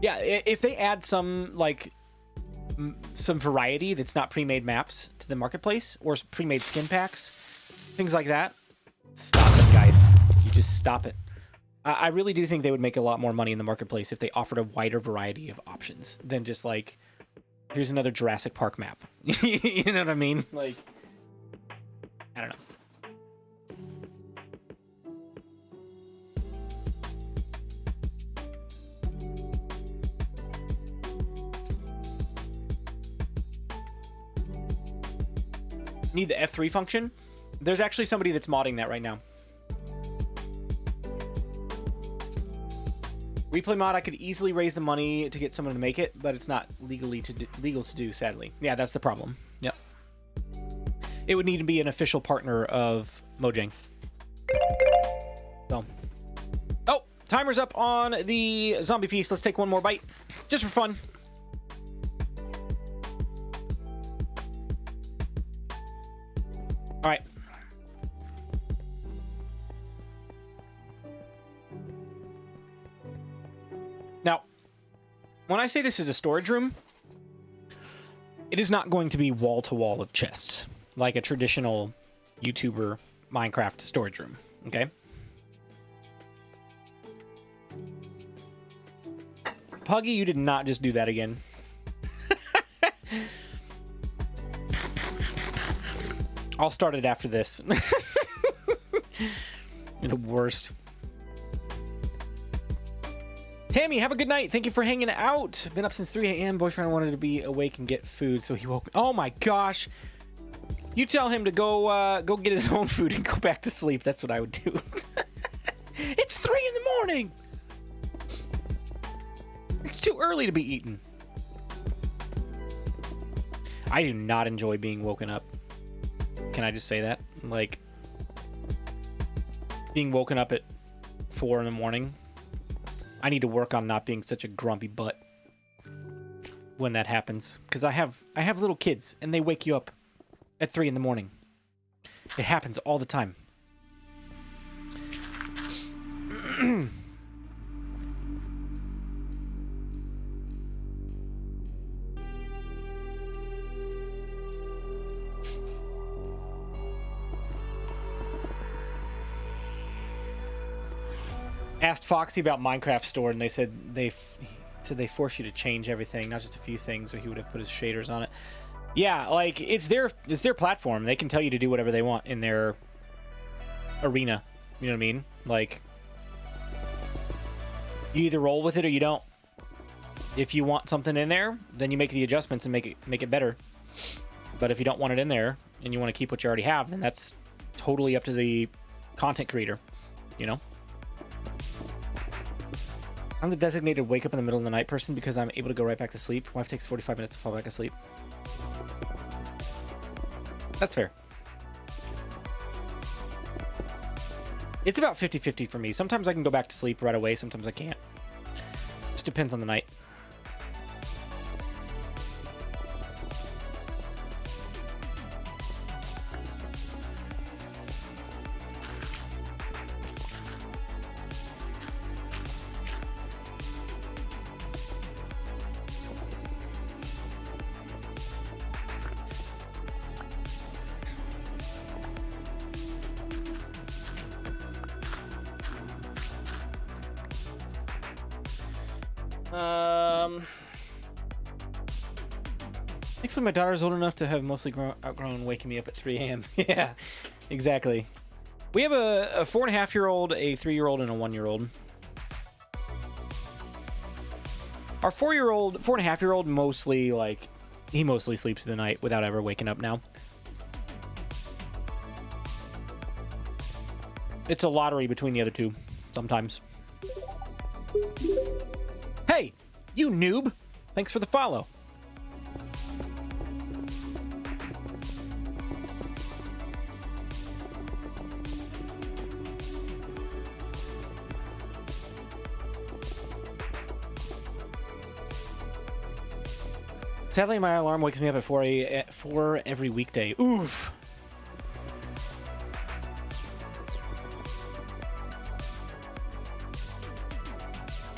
Yeah, if they add some, like, some variety that's not pre-made maps to the marketplace or pre-made skin packs, things like that, stop it, guys. You just stop it. I really do think they would make a lot more money in the marketplace if they offered a wider variety of options than just, like, here's another Jurassic Park map. You know what I mean? Like, I don't know. Need the F3 function? There's actually somebody that's modding that right now. Replay mod, I could easily raise the money to get someone to make it, but it's not legal to do, sadly. Yeah, that's the problem. Yep. It would need to be an official partner of Mojang. So. Oh, timer's up on the zombie feast. Let's take one more bite, just for fun. All right. Now, when I say this is a storage room, it is not going to be wall-to-wall of chests, like a traditional YouTuber Minecraft storage room, okay? Puggy, you did not just do that again. I'll start it after this. You're the worst. Tammy, have a good night. Thank you for hanging out. Been up since 3 a.m. Boyfriend wanted to be awake and get food, so he woke me. Oh my gosh. You tell him to go get his own food and go back to sleep. That's what I would do. It's 3 in the morning. It's too early to be eating. I do not enjoy being woken up. Can I just say that? Like, being woken up at 4 in the morning. I need to work on not being such a grumpy butt when that happens. Because I have little kids, and they wake you up at 3 in the morning. It happens all the time. asked Foxy about Minecraft Store, and they said they force you to change everything, not just a few things, or he would have put his shaders on it. Yeah, like it's their platform. They can tell you to do whatever they want in their arena. You know what I mean? Like, you either roll with it or you don't. If you want something in there, then you make the adjustments and make it better. But if you don't want it in there and you want to keep what you already have, then that's totally up to the content creator, you know? I'm the designated wake up in the middle of the night person because I'm able to go right back to sleep. Wife takes 45 minutes to fall back asleep. That's fair. It's about 50-50 for me. Sometimes I can go back to sleep right away. Sometimes I can't. Just depends on the night. Thankfully, my daughter's old enough to have mostly outgrown waking me up at 3 a.m. Yeah, exactly. We have a 4.5-year-old, a 3-year-old, and a 1-year-old. Our 4.5-year-old mostly, like, he mostly sleeps through the night without ever waking up now. It's a lottery between the other two, sometimes. Hey, you noob! Thanks for the follow. Sadly, my alarm wakes me up at 4 every weekday. Oof.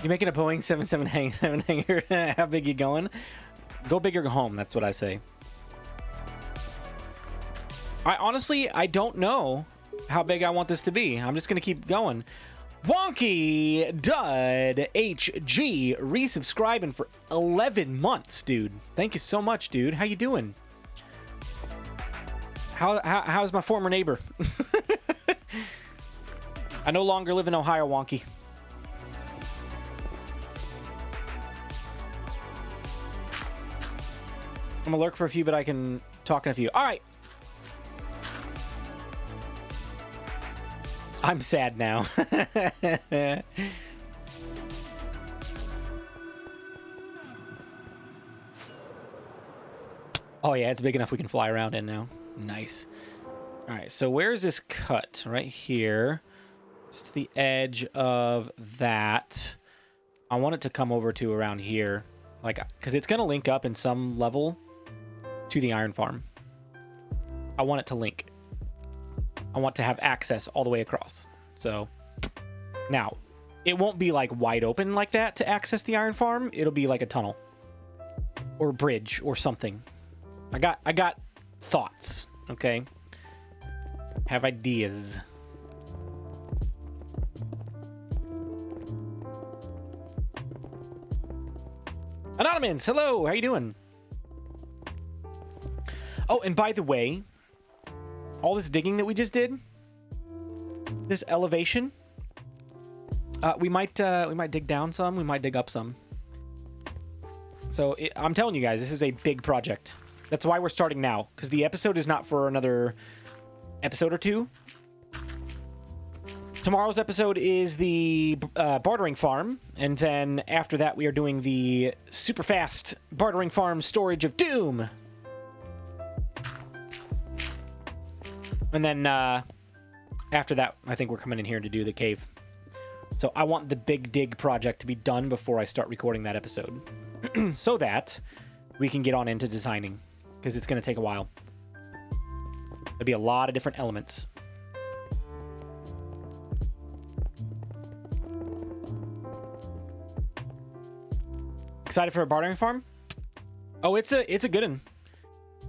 You making a Boeing 777 hanger? How big you going? Go big or go home. That's what I say. I don't know how big I want this to be. I'm just gonna keep going. Wonky Dud HG resubscribing for 11 months, dude. Thank you so much, dude. How you doing? How's my former neighbor? I no longer live in Ohio, Wonky. I'm gonna lurk for a few, but I can talk in a few. All right. I'm sad now. Oh yeah, it's big enough we can fly around in now. Nice. All right, so where's this cut? Right here. It's the edge of that. I want it to come over to around here, like, because it's gonna link up in some level to the iron farm. I want it to link. I want to have access all the way across. So now it won't be like wide open like that to access the iron farm. It'll be like a tunnel or a bridge or something. I got thoughts. Okay. Have ideas. Anonymous, hello. How you doing? Oh, and by the way, all this digging that we just did, this elevation, we might dig down some, we might dig up some. So I'm telling you guys, this is a big project. That's why we're starting now, because the episode is not for another episode or two. Tomorrow's episode is the bartering farm, and then after that we are doing the super fast bartering farm storage of doom. And then after that, I think we're coming in here to do the cave. So I want the big dig project to be done before I start recording that episode. So that we can get on into designing. Because it's going to take a while. There'll be a lot of different elements. Excited for a bartering farm? Oh, it's a good one.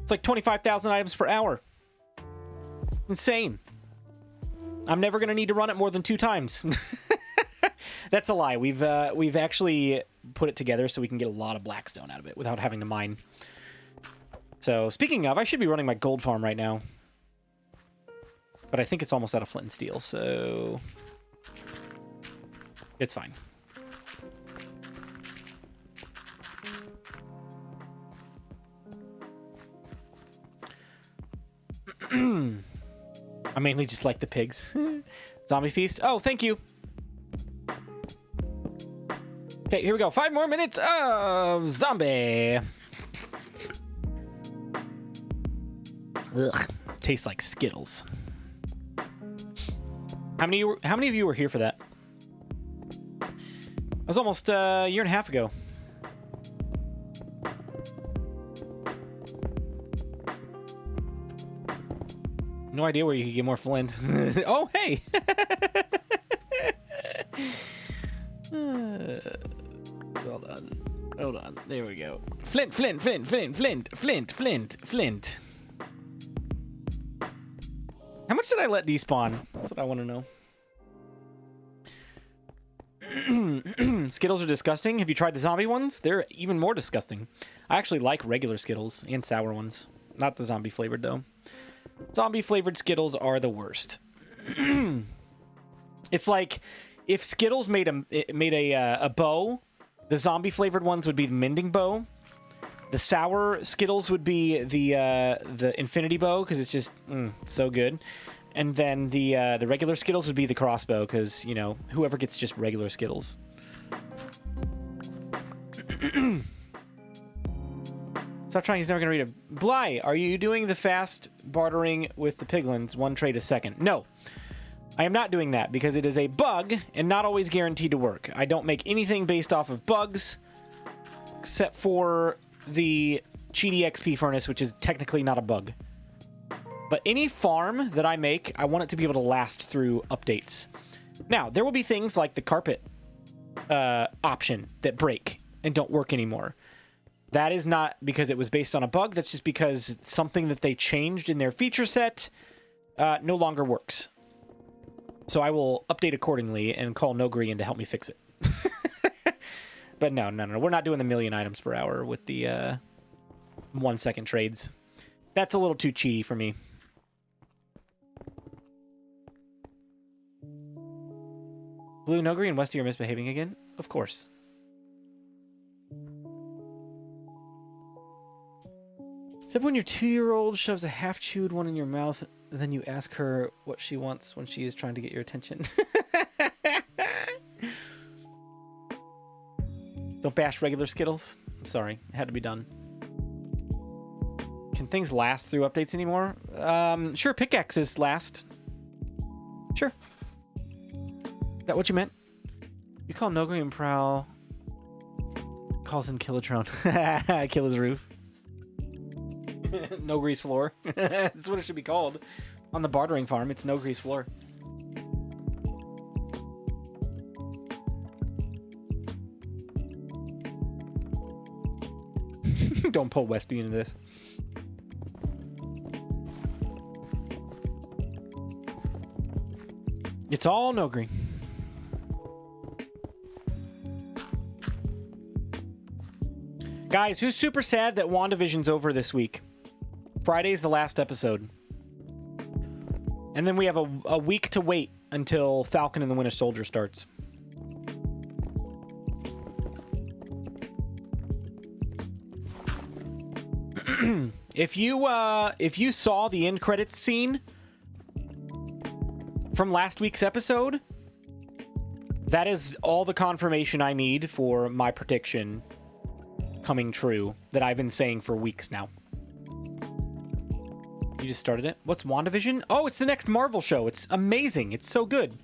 It's like 25,000 items per hour. Insane. I'm never going to need to run it more than 2 times. That's a lie. We've actually put it together so we can get a lot of blackstone out of it without having to mine. So speaking of, I should be running my gold farm right now. But I think it's almost out of flint and steel, so it's fine. I mainly just like the pigs. Zombie feast. Oh, thank you. Okay, here we go. 5 more minutes of zombie. Ugh, tastes like Skittles. How many of you were here for that? It was almost a year and a half ago. No idea where you could get more flint. Oh, hey! Hold on. Hold on. There we go. Flint, flint, flint, flint, flint, flint, flint, flint. How much did I let despawn? That's what I want to know. Skittles are disgusting. Have you tried the zombie ones? They're even more disgusting. I actually like regular Skittles and sour ones. Not the zombie flavored, though. Zombie flavored Skittles are the worst. It's like if Skittles made a bow, the zombie flavored ones would be the mending bow. The sour Skittles would be the infinity bow because it's just so good. And then the regular Skittles would be the crossbow because, you know, whoever gets just regular Skittles. Stop trying, he's never going to read it. Bly, are you doing the fast bartering with the piglins, 1 trade a second? No. I am not doing that because it is a bug and not always guaranteed to work. I don't make anything based off of bugs except for the cheaty XP furnace, which is technically not a bug. But any farm that I make, I want it to be able to last through updates. Now, there will be things like the carpet option that break and don't work anymore. That is not because it was based on a bug. That's just because something that they changed in their feature set no longer works. So I will update accordingly and call Nogri in to help me fix it. But no. We're not doing the 1,000,000 items per hour with the 1 second trades. That's a little too cheaty for me. Blue, Nogri, and Westy are misbehaving again? Of course. Except when your 2-year-old shoves a half-chewed one in your mouth, then you ask her what she wants when she is trying to get your attention. Don't bash regular Skittles. I'm sorry. It had to be done. Can things last through updates anymore? Sure, pickaxes last. Sure. Is that what you meant? You call Nogri and Prowl. Calls in Killatron. Kill his roof. Nogri's floor. That's what it should be called. On the bartering farm, it's Nogri's floor. Don't pull Westy into this. It's all Nogri. Guys, who's super sad that WandaVision's over this week? Friday's the last episode. And then we have a week to wait until Falcon and the Winter Soldier starts. If you saw the end credits scene from last week's episode, that is all the confirmation I need for my prediction coming true that I've been saying for weeks now. You just started it? What's WandaVision? Oh, it's the next Marvel show. It's amazing. It's so good.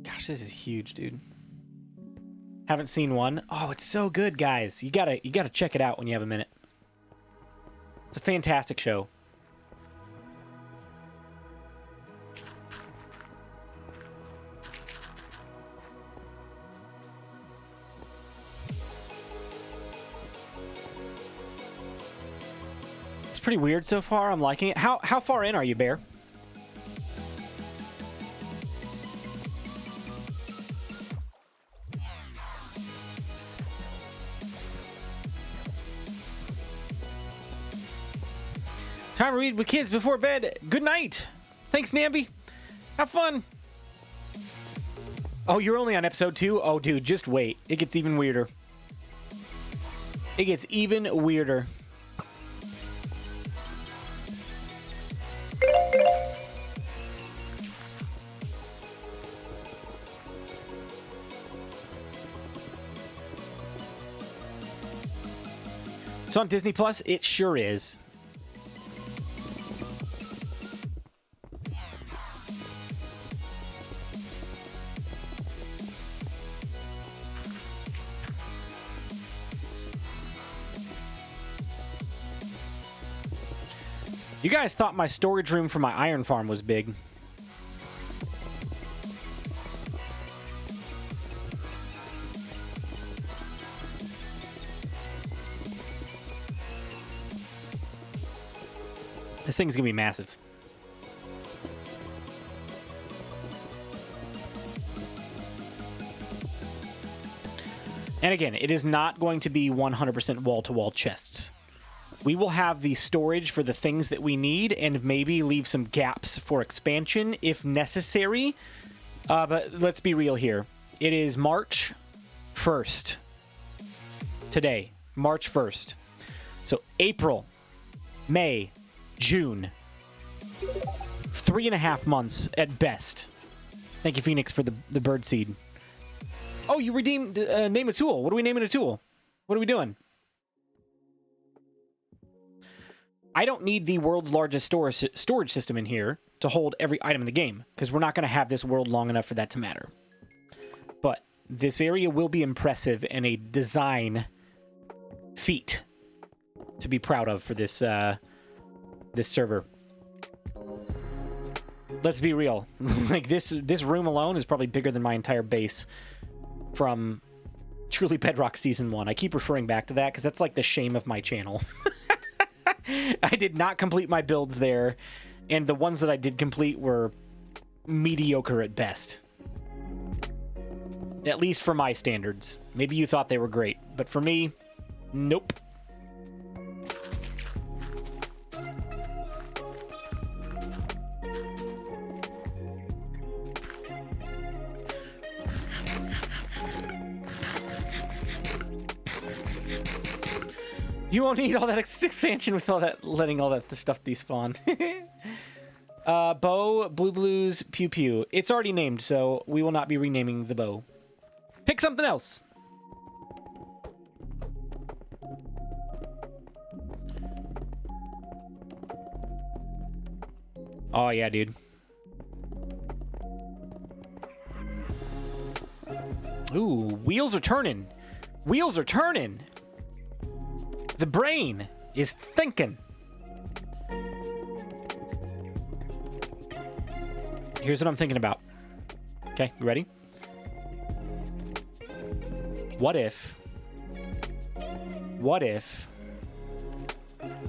Gosh, this is huge, dude. Haven't seen one. Oh, it's so good, guys. You gotta check it out when you have a minute. It's a fantastic show. pretty weird so far. I'm liking it. How far in are you, Bear? Time to read with kids before bed. Good night. Thanks, Namby. Have fun. Oh, you're only on episode 2? Oh, dude, just wait. It gets even weirder. It gets even weirder. It's on Disney Plus? It sure is. You guys thought my storage room for my iron farm was big. This thing's gonna be massive. And again, it is not going to be 100% wall-to-wall chests. We will have the storage for the things that we need and maybe leave some gaps for expansion if necessary. But let's be real here. It is March 1st. Today, March 1st. So April, May, June. 3.5 months at best. Thank you, Phoenix, for the bird seed. Oh, you redeemed name a tool. What are we naming a tool? What are we doing? I don't need the world's largest storage system in here to hold every item in the game, because we're not going to have this world long enough for that to matter. But this area will be impressive and a design feat to be proud of for this this server. Let's be real. Like this room alone is probably bigger than my entire base from truly Bedrock Season 1. I keep referring back to that because that's like the shame of my channel. I did not complete my builds there, and the ones that I did complete were mediocre at best. At least for my standards. Maybe you thought they were great, but for me, nope. You won't need all that expansion with all that, letting all that the stuff despawn. Bow, Blue Blues, Pew Pew. It's already named, so we will not be renaming the bow. Pick something else. Oh, yeah, dude. Ooh, wheels are turning. Wheels are turning. The brain is thinking. Here's what I'm thinking about. Okay, you ready? What if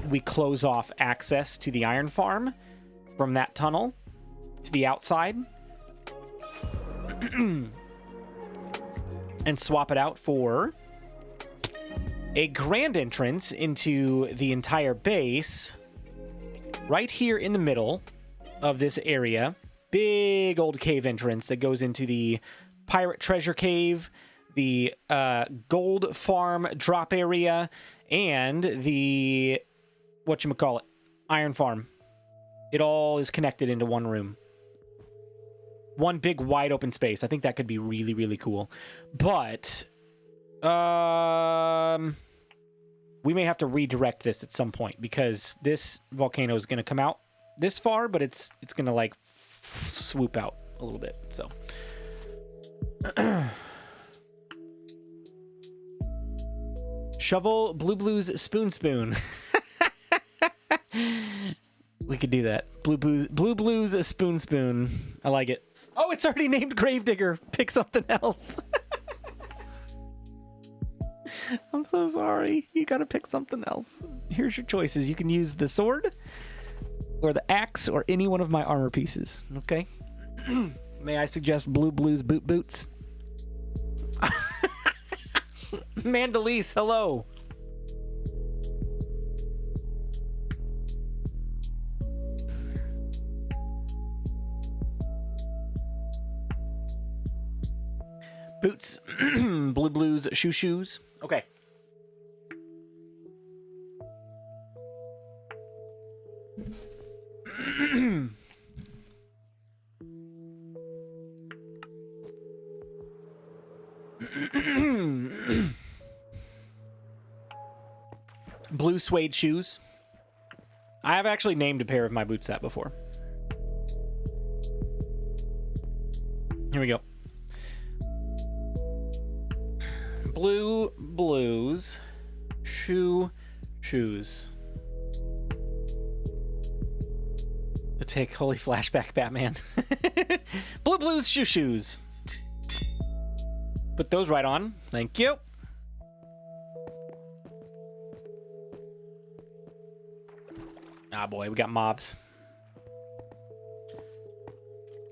we close off access to the iron farm from that tunnel to the outside and swap it out for a grand entrance into the entire base right here in the middle of this area. Big old cave entrance that goes into the pirate treasure cave, the gold farm drop area, and the whatchamacallit, iron farm. It all is connected into one room. One big wide open space. I think that could be really, really cool. But we may have to redirect this at some point because this volcano is going to come out this far, but it's going to like swoop out a little bit. So shovel, Blue Blues, spoon. We could do that. Blue Blues, spoon. I like it. Oh, it's already named Gravedigger. Pick something else. I'm so sorry. You gotta pick something else. Here's your choices. You can use the sword, or the axe, or any one of my armor pieces. Okay? May I suggest Blue Blues boot boots? Mandalise, hello. Boots. Blue Blues shoes. Okay. Blue suede shoes. I have actually named a pair of my boots that before. Here we go. Blue Blues shoes. The take holy flashback Batman. Blue Blues shoes. Put those right on. Thank you. Ah, boy, we got mobs.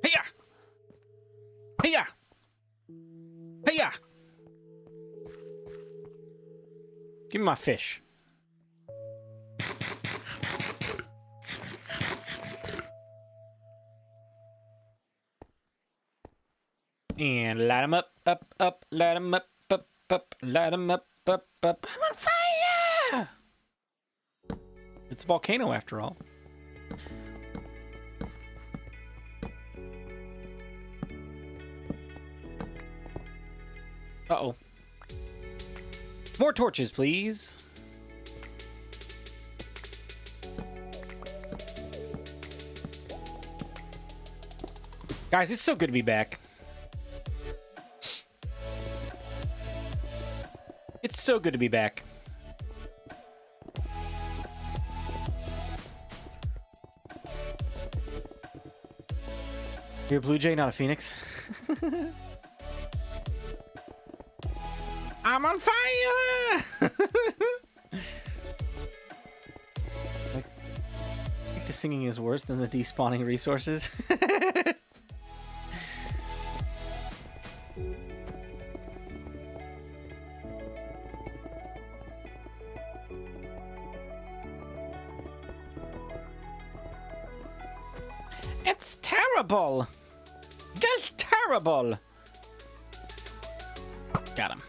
Hey-ya! Hey-ya! Hey-ya! Give me my fish. And light them up, up, light them up, light them up, up. I'm on fire! It's a volcano after all. Uh-oh. More torches, please. Guys, it's so good to be back. It's so good to be back. You're a Blue Jay, not a Phoenix. I'm on fire! I think the singing is worse than the despawning resources. It's terrible! Just terrible! Got him.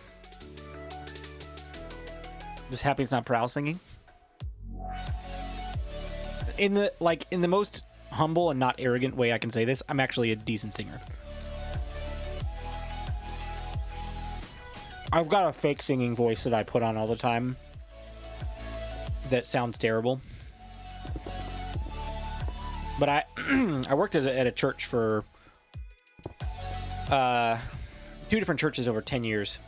Just happy it's not Prowl singing. In the most humble and not arrogant way I can say this, I'm actually a decent singer. I've got a fake singing voice that I put on all the time that sounds terrible. But I worked at a church for 2 different churches over 10 years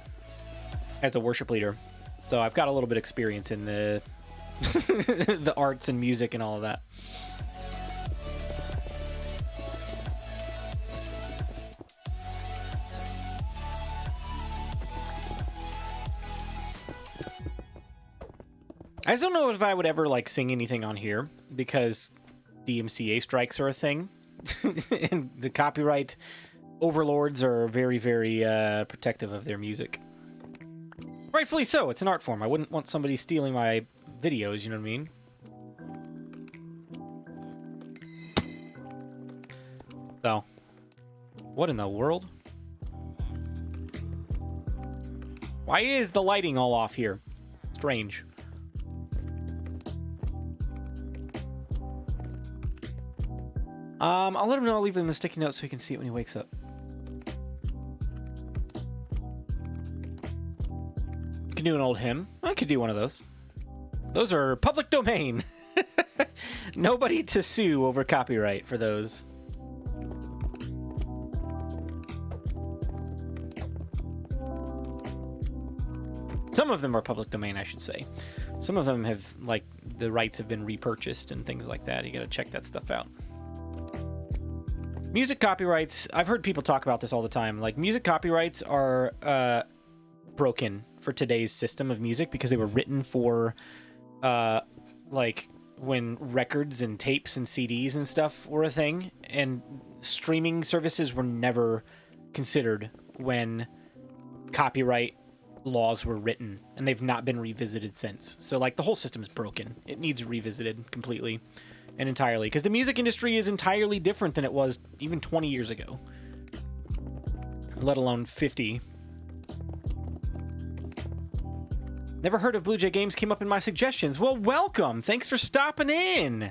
as a worship leader. So I've got a little bit of experience in the the arts and music and all of that. I just don't know if I would ever like sing anything on here because DMCA strikes are a thing. And the copyright overlords are very, very protective of their music. Rightfully so. It's an art form. I wouldn't want somebody stealing my videos, you know what I mean? So, what in the world? Why is the lighting all off here? Strange. I'll let him know. I'll leave him a sticky note so he can see it when he wakes up. You can do an old hymn. I could do one of those. Those are public domain. Nobody to sue over copyright for those. Some of them are public domain, I should say. Some of them have, like, the rights have been repurchased and things like that. You gotta check that stuff out. Music copyrights, I've heard people talk about this all the time. Like, music copyrights are broken for today's system of music because they were written for, like, when records and tapes and CDs and stuff were a thing, and streaming services were never considered when copyright laws were written, and they've not been revisited since. So, like, the whole system is broken. It needs revisited completely and entirely, because the music industry is entirely different than it was even 20 years ago, let alone 50. Never heard of Blue Jay Games, came up in my suggestions. Well, welcome. Thanks for stopping in.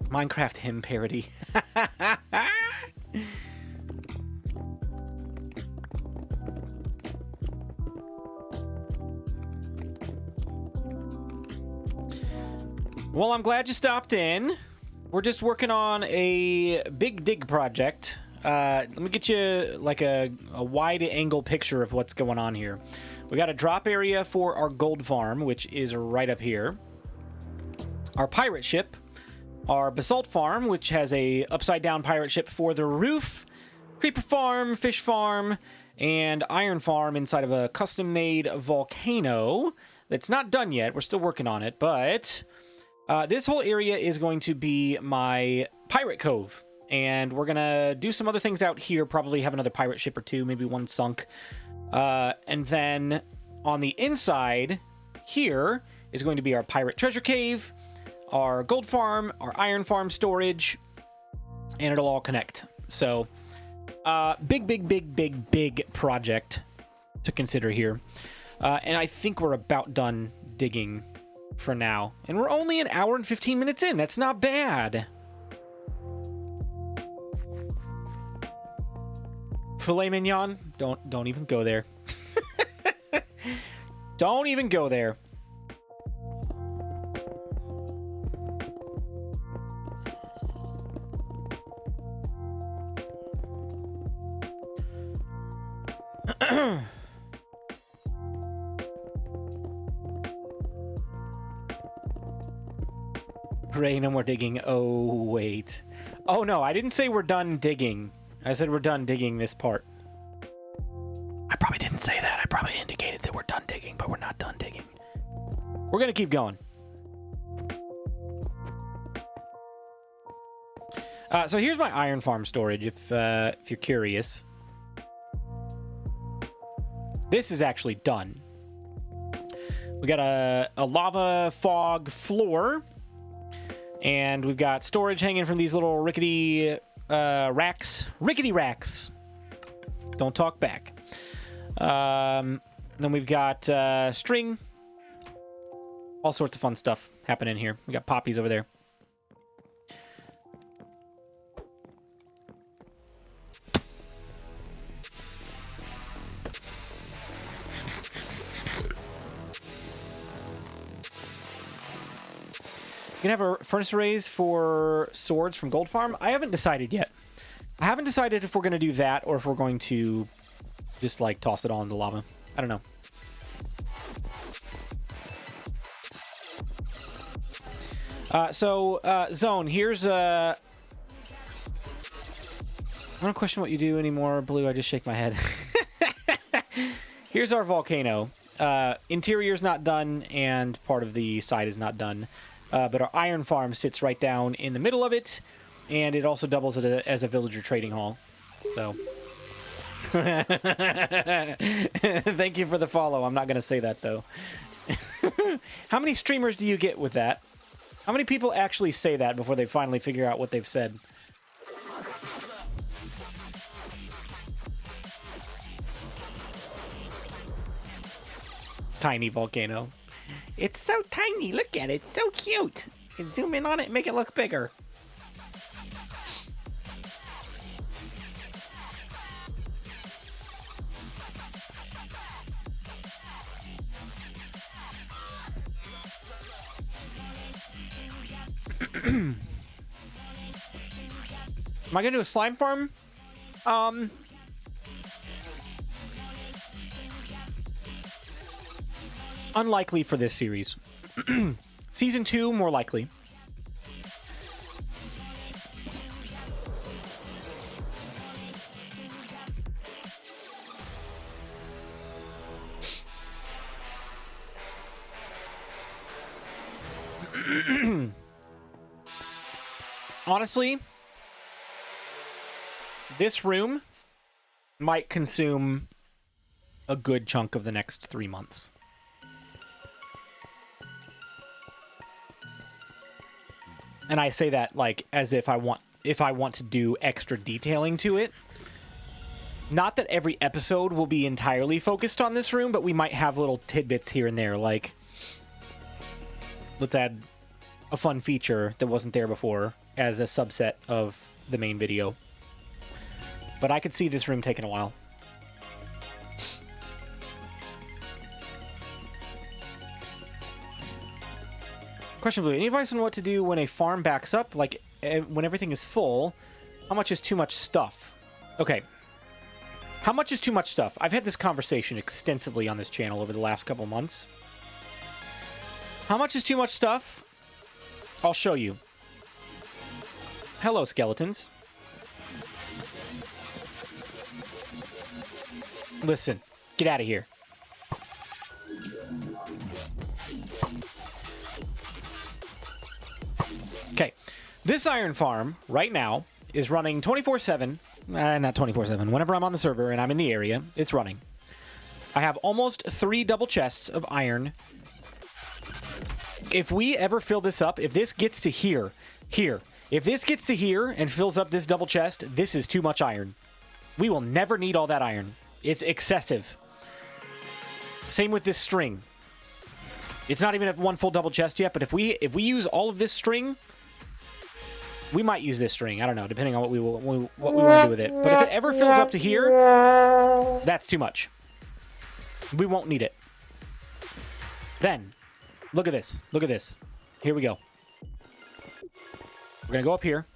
Minecraft hymn parody. Well, I'm glad you stopped in. We're just working on a big dig project. Let me get you like a wide angle picture of what's going on here. We got a drop area for our gold farm, which is right up here. Our pirate ship. Our basalt farm, which has a upside down pirate ship for the roof. Creeper farm, fish farm, and iron farm inside of a custom made volcano that's not done yet. We're still working on it, but this whole area is going to be my pirate cove. And we're going to do some other things out here, probably have another pirate ship or two, maybe one sunk. And then on the inside here is going to be our pirate treasure cave, our gold farm, our iron farm storage, and it'll all connect. So, big project to consider here. And I think we're about done digging for now. And we're only an hour and 15 minutes in. That's not bad. Filet mignon? Don't even go there. Don't even go there. Hooray, no more digging. Oh, wait. Oh, no, I didn't say we're done digging. I said we're done digging this part. I probably didn't say that. I probably indicated that we're done digging, but we're not done digging. We're going to keep going. So here's my iron farm storage, if you're curious. This is actually done. We got a lava fog floor, and we've got storage hanging from these little rickety racks. Rickety racks. Don't talk back. Then we've got string. All sorts of fun stuff happening here. We got poppies over there. You can have a furnace raise for swords from Gold Farm. I haven't decided yet. I haven't decided if we're going to do that or if we're going to just, like, toss it all into lava. I don't know. Zone, here's I don't question what you do anymore, Blue. I just shake my head. Here's our volcano. Interior's not done, and part of the side is not done. But our iron farm sits right down in the middle of it, and it also doubles as a villager trading hall. So, thank you for the follow. I'm not going to say that, though. How many streamers do you get with that? How many people actually say that before they finally figure out what they've said? Tiny volcano. It's so tiny. Look at it. It's so cute. You can zoom in on it and make it look bigger. Am I going to do a slime farm? Unlikely for this series. Season 2, more likely. Honestly, this room might consume a good chunk of the next 3 months. And I say that like as if I want to do extra detailing to it. Not that every episode will be entirely focused on this room, but we might have little tidbits here and there, like let's add a fun feature that wasn't there before as a subset of the main video. But I could see this room taking a while. Question blue, any advice on what to do when a farm backs up? Like, when everything is full, how much is too much stuff? Okay. How much is too much stuff? I've had this conversation extensively on this channel over the last couple months. How much is too much stuff? I'll show you. Hello, skeletons. Listen, get out of here. Okay, this iron farm right now is running 24/7. Not 24/7. Whenever I'm on the server and I'm in the area, it's running. I have almost 3 double chests of iron. If we ever fill this up, if this gets to here, if this gets to here and fills up this double chest, this is too much iron. We will never need all that iron. It's excessive. Same with this string. It's not even at 1 full double chest yet, but if we use all of this string, we might use this string. I don't know, depending on what we want to do with it. But if it ever fills up to here, that's too much. We won't need it. Then, look at this. Look at this. Here we go. We're going to go up here.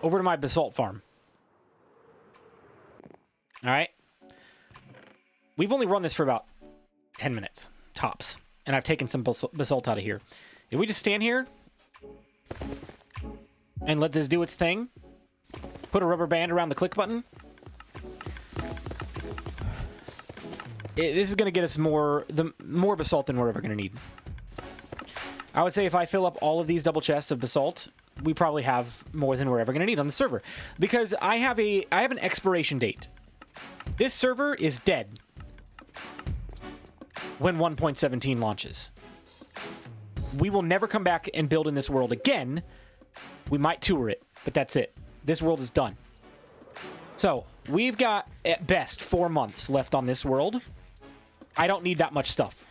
Over to my basalt farm. All right. We've only run this for about 10 minutes, tops. And I've taken some basalt out of here. If we just stand here and let this do its thing, put a rubber band around the click button, this is going to get us more basalt than we're ever going to need. I would say if I fill up all of these double chests of basalt, we probably have more than we're ever going to need on the server. Because I have an expiration date. This server is dead when 1.17 launches. We will never come back and build in this world again. We might tour it, but that's it. This world is done. So, we've got, at best, 4 months left on this world. I don't need that much stuff.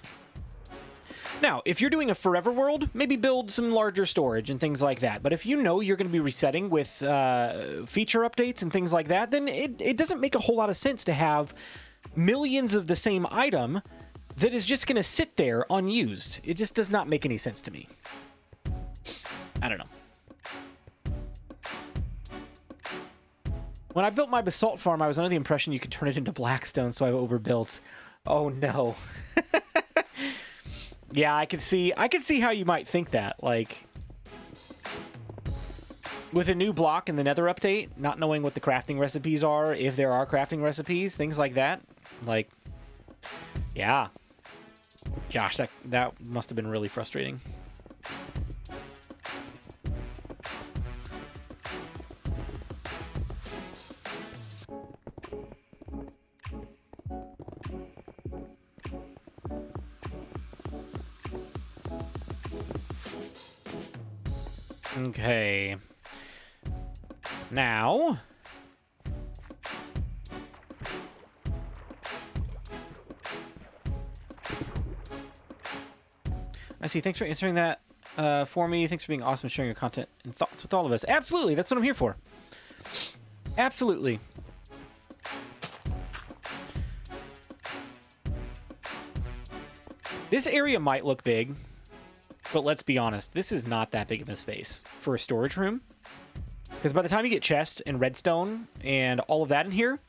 Now, if you're doing a forever world, maybe build some larger storage and things like that. But if you know you're going to be resetting with feature updates and things like that, then it doesn't make a whole lot of sense to have millions of the same item that is just going to sit there unused. It just does not make any sense to me. I don't know. When I built my basalt farm, I was under the impression you could turn it into blackstone, so I've overbuilt. Oh no. Yeah, I could see how you might think that. Like, with a new block in the Nether update, not knowing what the crafting recipes are, if there are crafting recipes, things like that. Like, yeah. Gosh, that must have been really frustrating. Okay. Now, I see. Thanks for answering that for me. Thanks for being awesome and sharing your content and thoughts with all of us. Absolutely. That's what I'm here for. Absolutely. This area might look big, but let's be honest, this is not that big of a space for a storage room. Because by the time you get chests and redstone and all of that in here,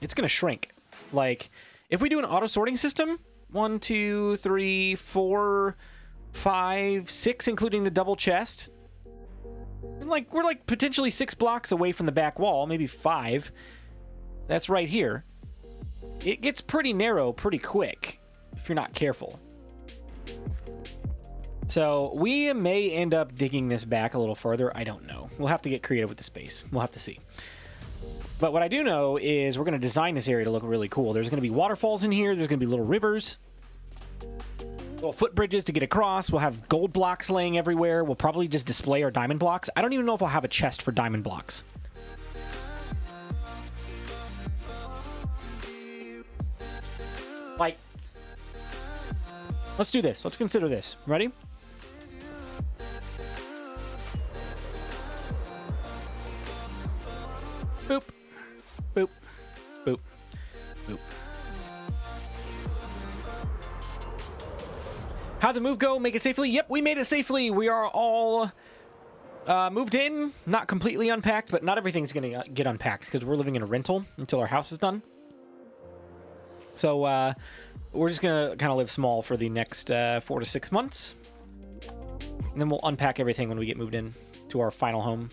it's going to shrink. Like, if we do an auto-sorting system, 1, 2, 3, 4, 5, 6, including the double chest, we're like potentially 6 blocks away from the back wall, maybe 5. That's right here. it gets pretty narrow pretty quick if you're not careful. So we may end up digging this back a little further. I don't know. We'll have to get creative with the space. We'll have to see. But what I do know is we're going to design this area to look really cool. There's going to be waterfalls in here. There's going to be little rivers, little footbridges to get across. We'll have gold blocks laying everywhere. We'll probably just display our diamond blocks. I don't even know if I'll have a chest for diamond blocks. Like, let's do this. Let's consider this. Ready? Boop. Boop. Boop. Boop. How'd the move go? Make it safely? Yep, we made it safely. We are all moved in. Not completely unpacked, but not everything's going to get unpacked because we're living in a rental until our house is done. So we're just going to kind of live small for the next 4 to 6 months. And then we'll unpack everything when we get moved in to our final home.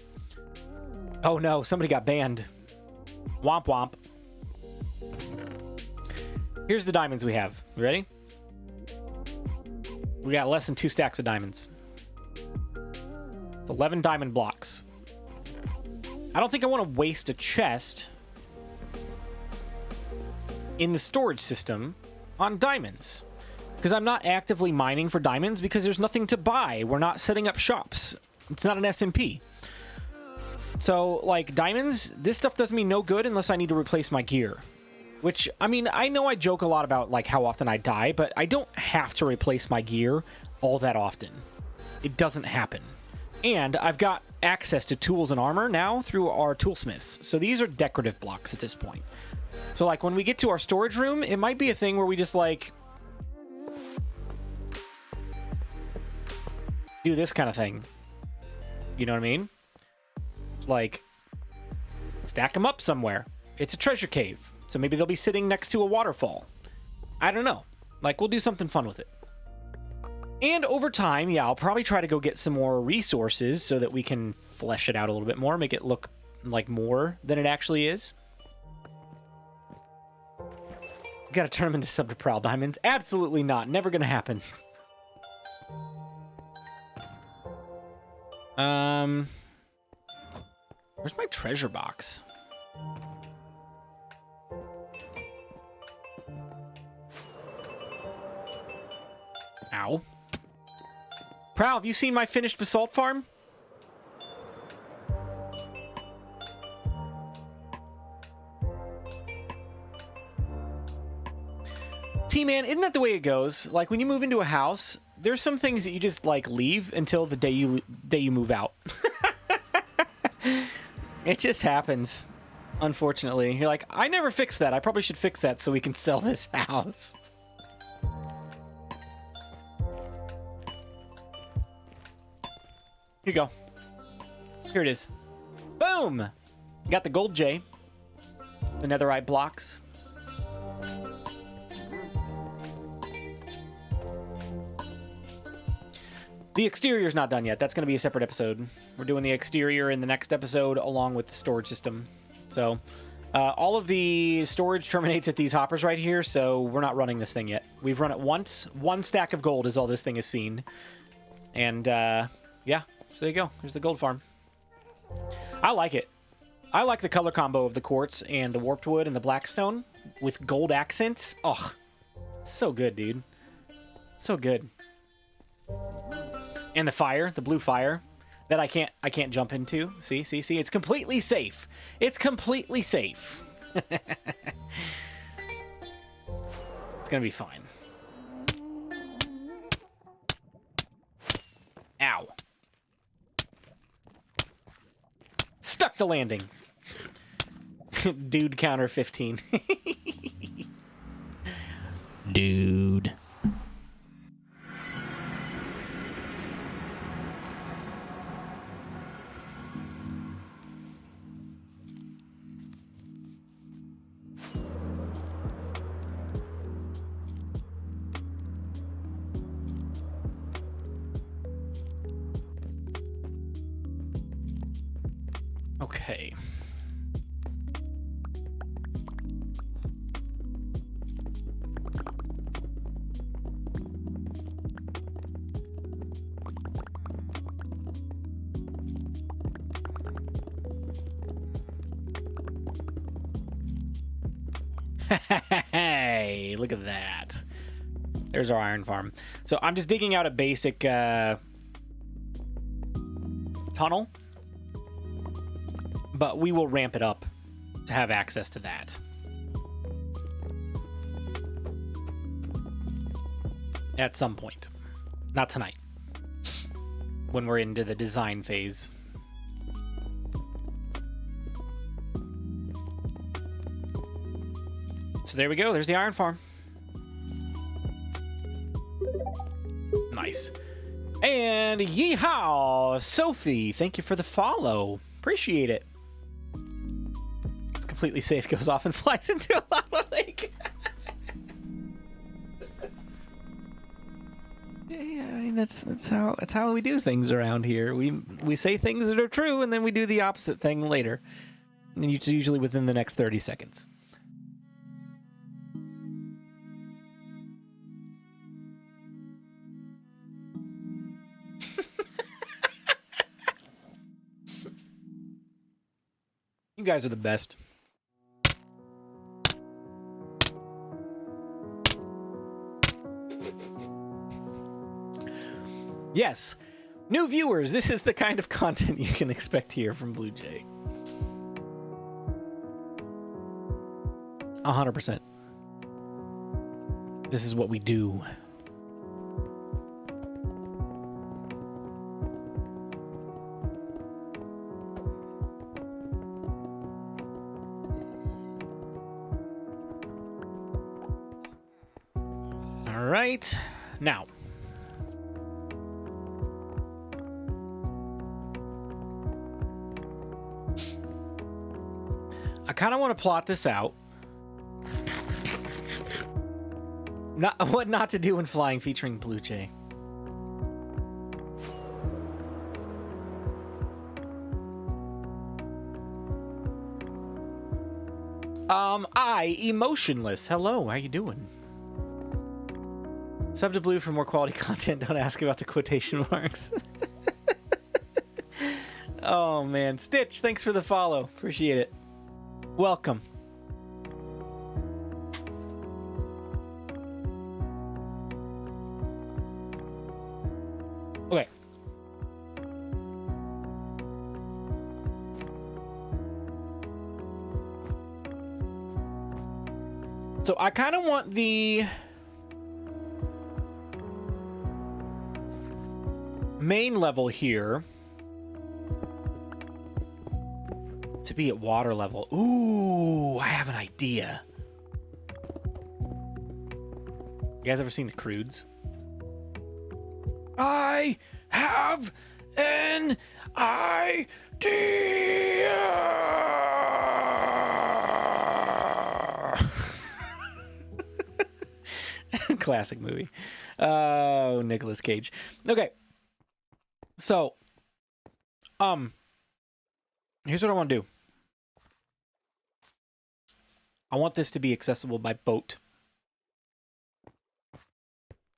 Oh no, somebody got banned. Womp womp. Here's the diamonds we have. You ready? We got less than 2 stacks of diamonds. It's 11 diamond blocks. I don't think I want to waste a chest in the storage system on diamonds, because I'm not actively mining for diamonds because there's nothing to buy. We're not setting up shops. It's not an SMP. So, like, diamonds, this stuff does me no good unless I need to replace my gear. Which, I mean, I know I joke a lot about, like, how often I die, but I don't have to replace my gear all that often. It doesn't happen. And I've got access to tools and armor now through our toolsmiths. So these are decorative blocks at this point. So, like, when we get to our storage room, it might be a thing where we just, like, do this kind of thing. You know what I mean? Like, stack them up somewhere. It's a treasure cave, so maybe they'll be sitting next to a waterfall. I don't know. Like, we'll do something fun with it. And over time, yeah, I'll probably try to go get some more resources so that we can flesh it out a little bit more, make it look like more than it actually is. Gotta turn them into sub-to-prowl diamonds. Absolutely not. Never gonna happen. Where's my treasure box? Ow. Prowl, have you seen my finished basalt farm? T-Man, isn't that the way it goes? Like, when you move into a house, there's some things that you just, like, leave until the day you move out. It just happens, unfortunately. You're like, I never fixed that. I probably should fix that so we can sell this house. Here you go. Here it is. Boom! Got the gold J. The netherite blocks. The exterior's not done yet. That's going to be a separate episode. We're doing the exterior in the next episode along with the storage system. So all of the storage terminates at these hoppers right here, so we're not running this thing yet. We've run it once. 1 stack of gold is all this thing has seen. And yeah, so there you go. There's the gold farm. I like it. I like the color combo of the quartz and the warped wood and the blackstone with gold accents. Oh, so good, dude. So good. And the fire, the blue fire, that I can't jump into. See, it's completely safe. It's completely safe. It's gonna be fine. Ow. Stuck the landing. Dude counter 15. Dude. Okay. Hey, look at that. There's our iron farm. So I'm just digging out a basic tunnel, but we will ramp it up to have access to that. At some point. Not tonight. When we're into the design phase. So there we go. There's the iron farm. Nice. And yeehaw! Sophie, thank you for the follow. Appreciate it. It's completely safe. Goes off and flies into a lava lake. Yeah, I mean that's how we do things around here. We say things that are true, and then we do the opposite thing later. And it's usually within the next 30 seconds. You guys are the best. Yes. New viewers, this is the kind of content you can expect here from Blue Jay. 100%. This is what we do. All right. Now, I kind of want to plot this out. What not to do when flying featuring Blue Jay. Emotionless. Hello, how you doing? Sub to Blue for more quality content. Don't ask about the quotation marks. Oh, man. Stitch, thanks for the follow. Appreciate it. Welcome. Okay. So I kind of want the main level here to be at water level. Ooh, I have an idea. You guys ever seen The Croods? I have an idea. Classic movie. Oh, Nicolas Cage. Okay. So, here's what I want to do. I want this to be accessible by boat.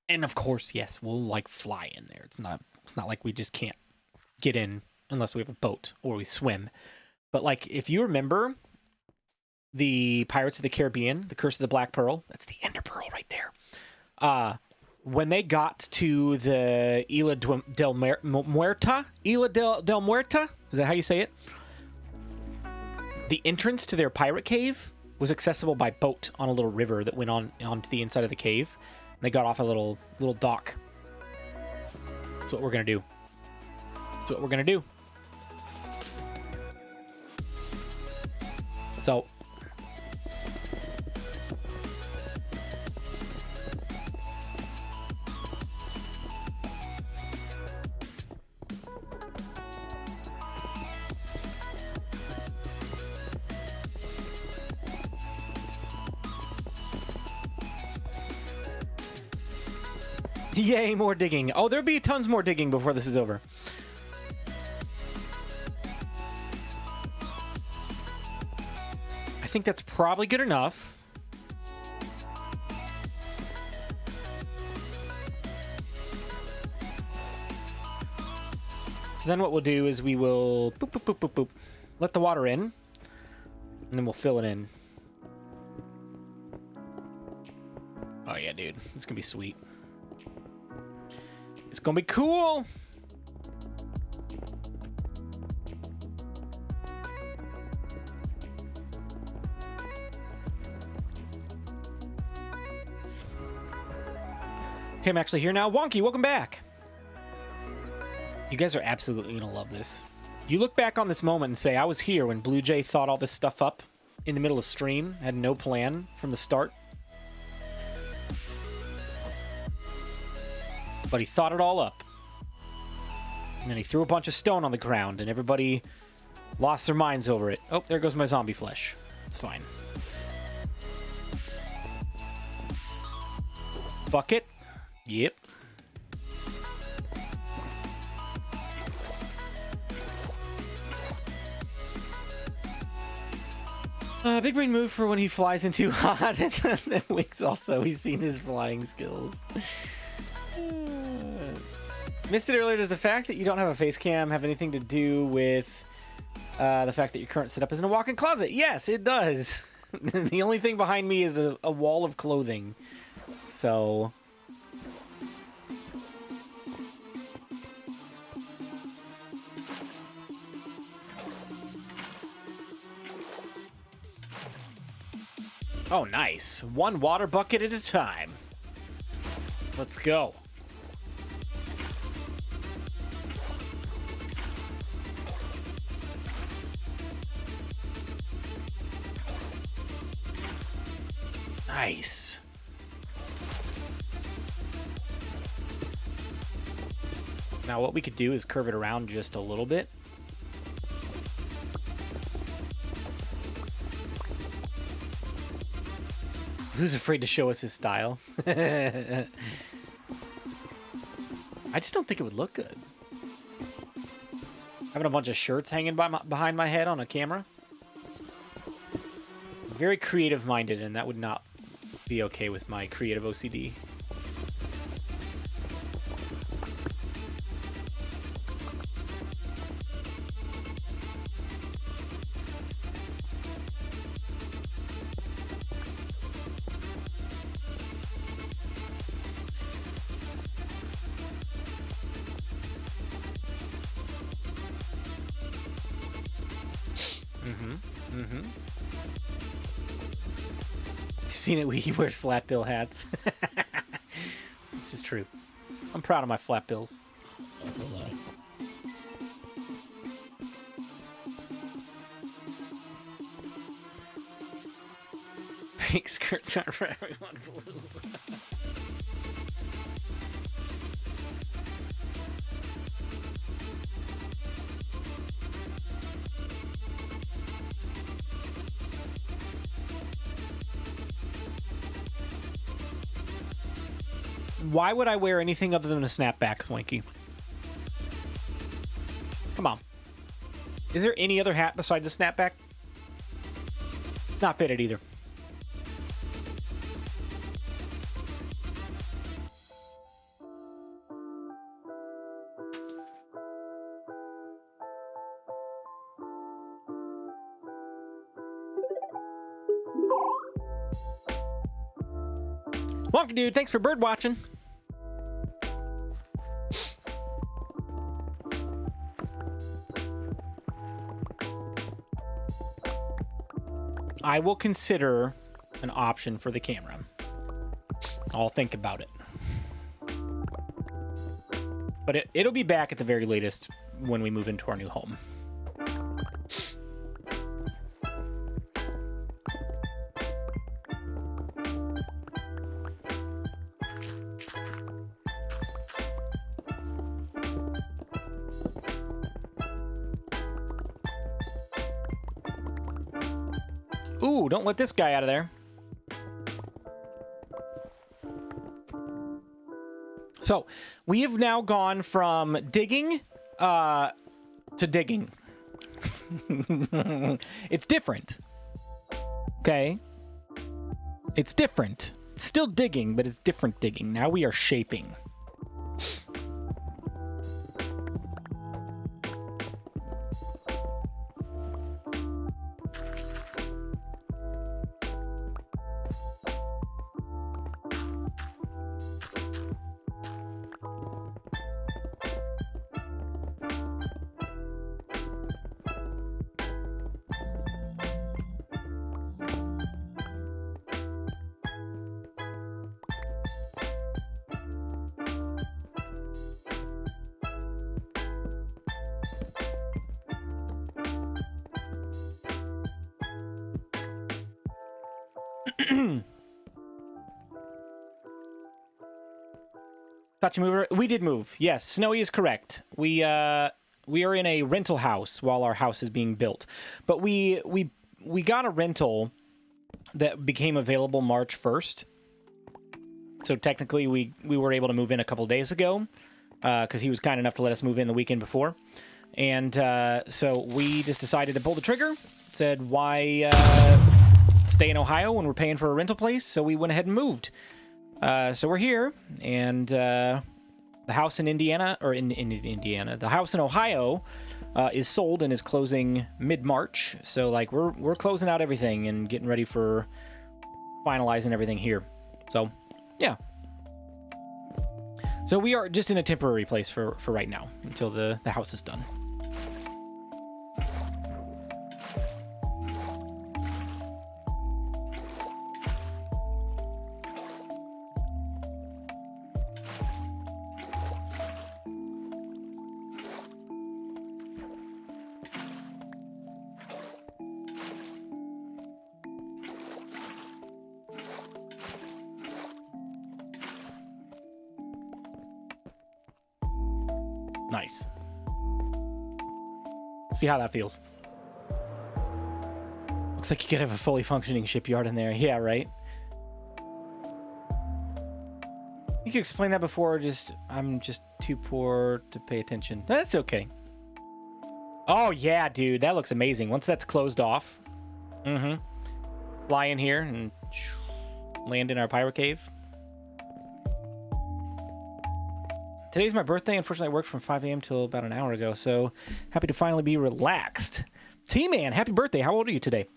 And of course, yes, we'll like fly in there. It's not like we just can't get in unless we have a boat or we swim. But like, if you remember the Pirates of the Caribbean, The Curse of the Black Pearl, that's the Ender Pearl right there. When they got to the Isla del Muerta, is that how you say it? The entrance to their pirate cave was accessible by boat on a little river that went onto the inside of the cave. And they got off a little dock. That's what we're gonna do. That's what we're gonna do. So. Yay, more digging. Oh, there'll be tons more digging before this is over. I think that's probably good enough. So then what we'll do is we will boop, boop, boop, boop, boop, let the water in, and then we'll fill it in. Oh, yeah, dude. It's gonna be sweet. It's gonna be cool! Okay, I'm actually here now. Wonky, welcome back. You guys are absolutely gonna love this. You look back on this moment and say, I was here when Blue Jay thought all this stuff up in the middle of stream, had no plan from the start. But he thought it all up. And then he threw a bunch of stone on the ground, and everybody lost their minds over it. Oh, there goes my zombie flesh. It's fine. Bucket. Yep. Big brain move for when he flies into hot. And then Wings also, he's seen his flying skills. Missed it earlier. Does the fact that you don't have a face cam have anything to do with the fact that your current setup is in a walk-in closet? Yes, it does. The only thing behind me is a wall of clothing. So... Oh, nice. One water bucket at a time. Let's go. Nice. Now what we could do is curve it around just a little bit. Who's afraid to show us his style? I just don't think it would look good. Having a bunch of shirts hanging behind my head on a camera. Very creative-minded, and that would not be okay with my creative OCD. Seen it when he wears flat bill hats. This is true. I'm proud of my flat bills. Pink skirts aren't for everyone. Blue. Why would I wear anything other than a snapback, Swanky? Come on. Is there any other hat besides a snapback? Not fitted either. Wonky dude, thanks for bird watching. I will consider an option for the camera. I'll think about it. But it'll be back at the very latest when we move into our new home. Ooh, don't let this guy out of there. So, we have now gone from digging to digging. It's different. Okay? It's different. It's still digging, but it's different digging. Now we are shaping. Thought you moved. We did move. Yes, Snowy is correct. We are in a rental house while our house is being built, but we got a rental that became available March 1st. So technically, we were able to move in a couple days ago because he was kind enough to let us move in the weekend before, and so we just decided to pull the trigger. Said, why stay in Ohio when we're paying for a rental place? So we went ahead and moved. So we're here, and the house in Indiana, or in Indiana, the house in Ohio is sold and is closing mid-March. So like we're closing out everything and getting ready for finalizing everything here. So yeah. So we are just in a temporary place for right now until the house is done. Nice. See how that feels. Looks like you could have a fully functioning shipyard in there. Yeah, right? You could explain that before, I'm just too poor to pay attention. That's okay. Oh, yeah, dude. That looks amazing. Once that's closed off. Fly in here and land in our pirate cave. Today's my birthday. Unfortunately, I worked from 5 a.m. till about an hour ago, so happy to finally be relaxed. T-Man, happy birthday. How old are you today?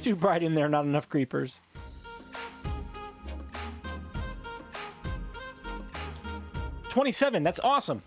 Too bright in there, not enough creepers. $27, that's awesome.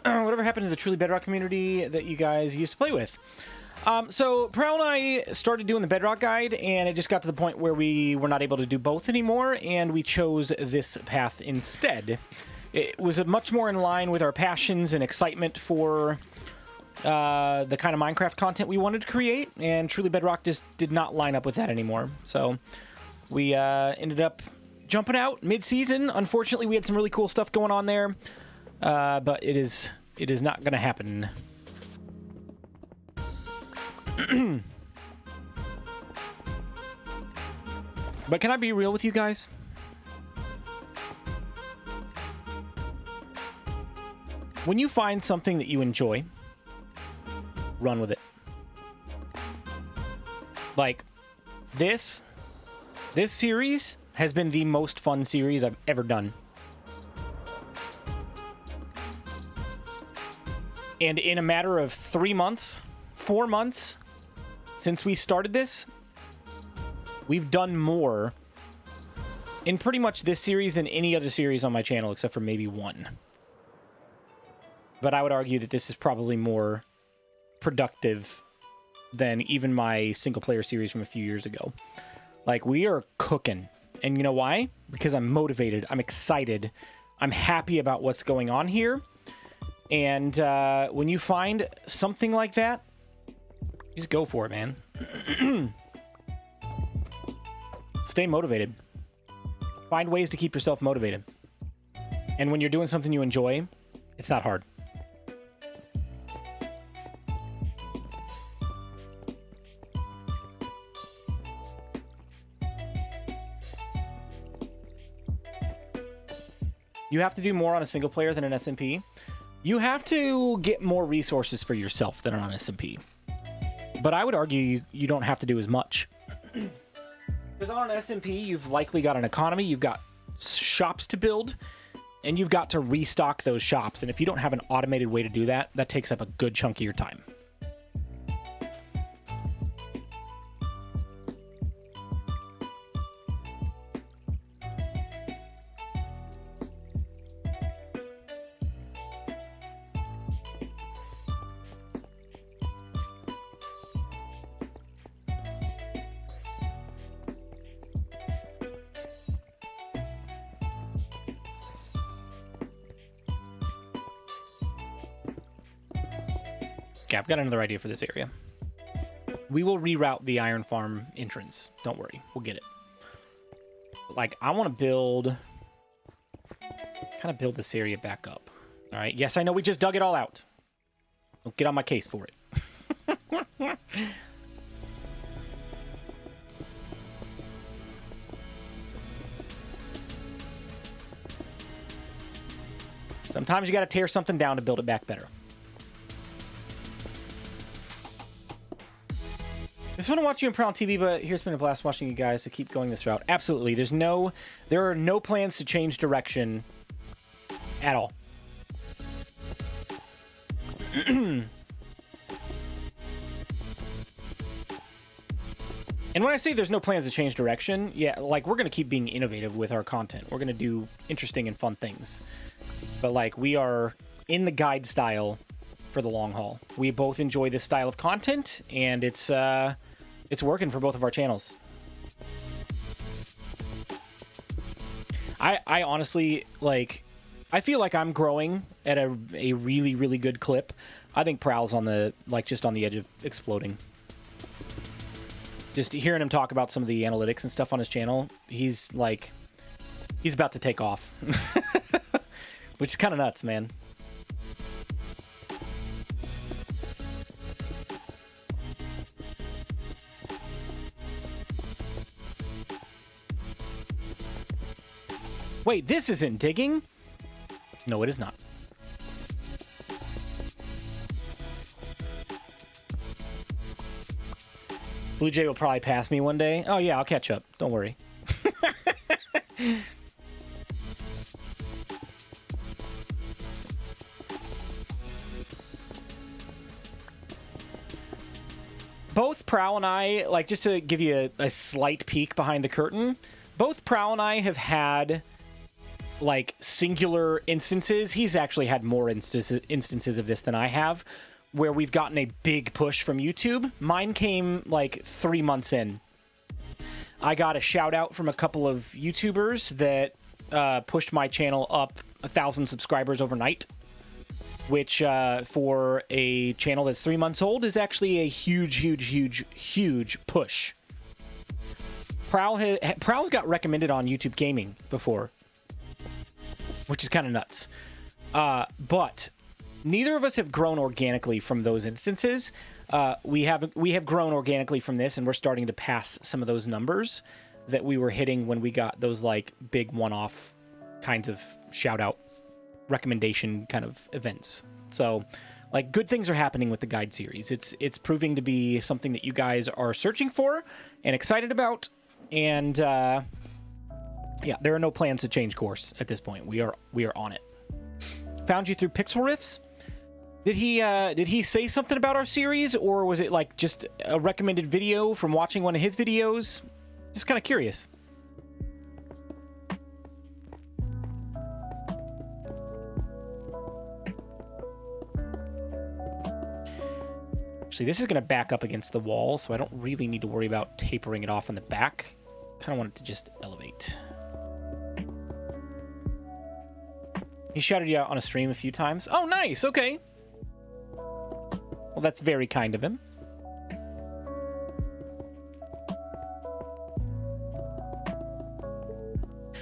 Whatever happened to the truly Bedrock community that you guys used to play with? So Prowl and I started doing the Bedrock guide, and it just got to the point where we were not able to do both anymore, and we chose this path instead. It was much more in line with our passions and excitement for the kind of Minecraft content we wanted to create, and truly Bedrock just did not line up with that anymore. So we ended up jumping out mid-season. Unfortunately, we had some really cool stuff going on there, but it is not going to happen. But can I be real with you guys? When you find something that you enjoy, run with it. Like, this series has been the most fun series I've ever done. And in a matter of 3 months, 4 months since we started this, we've done more in pretty much this series than any other series on my channel, except for maybe one. But I would argue that this is probably more productive than even my single-player series from a few years ago. Like, we are cooking. And you know why? Because I'm motivated. I'm excited. I'm happy about what's going on here. And when you find something like that, just go for it, man. Stay motivated. Find ways to keep yourself motivated. And when you're doing something you enjoy, it's not hard. You have to do more on a single player than an SMP. You have to get more resources for yourself than on an SMP. But I would argue you don't have to do as much. Because on an SMP, you've likely got an economy, you've got shops to build, and you've got to restock those shops. And if you don't have an automated way to do that, that takes up a good chunk of your time. Okay, I've got another idea for this area. We will reroute the iron farm entrance. Don't worry, we'll get it. Like, I want to build this area back up. All right. Yes, I know we just dug it all out. Don't get on my case for it. Sometimes you got to tear something down to build it back better. It's fun to watch you and Prowl on TV, but here's been a blast watching you guys to keep going this route. Absolutely. There are no plans to change direction at all. And when I say there's no plans to change direction, yeah, like, we're going to keep being innovative with our content. We're going to do interesting and fun things. But, like, we are in the guide style for the long haul. We both enjoy this style of content, and it's working for both of our channels. I honestly, like, I feel like I'm growing at a really, really good clip. I think Prowl's on the, like, just on the edge of exploding. Just hearing him talk about some of the analytics and stuff on his channel, he's about to take off. Which is kind of nuts, man. Wait, this isn't digging? No, it is not. Blue Jay will probably pass me one day. Oh, yeah, I'll catch up. Don't worry. Both Prowl and I, like, just to give you a slight peek behind the curtain, both Prowl and I have had, like, singular instances. He's actually had more instances of this than I have, where we've gotten a big push from YouTube. Mine came, like, 3 months in. I got a shout out from a couple of YouTubers that pushed my channel up 1,000 subscribers overnight, which for a channel that's 3 months old is actually a huge push. Prowl's got recommended on YouTube Gaming before, which is kind of nuts. But neither of us have grown organically from those instances. We have grown organically from this, and we're starting to pass some of those numbers that we were hitting when we got those, like, big one-off kinds of shout-out recommendation kind of events. So, like, good things are happening with the guide series. It's proving to be something that you guys are searching for and excited about. And yeah, there are no plans to change course at this point. We are on it. Found you through Pixel Riffs. Did he say something about our series, or was it, like, just a recommended video from watching one of his videos? Just kind of curious. Actually, this is going to back up against the wall, so I don't really need to worry about tapering it off on the back. Kind of want it to just elevate. He shouted you out on a stream a few times. Oh, nice. Okay. Well, that's very kind of him.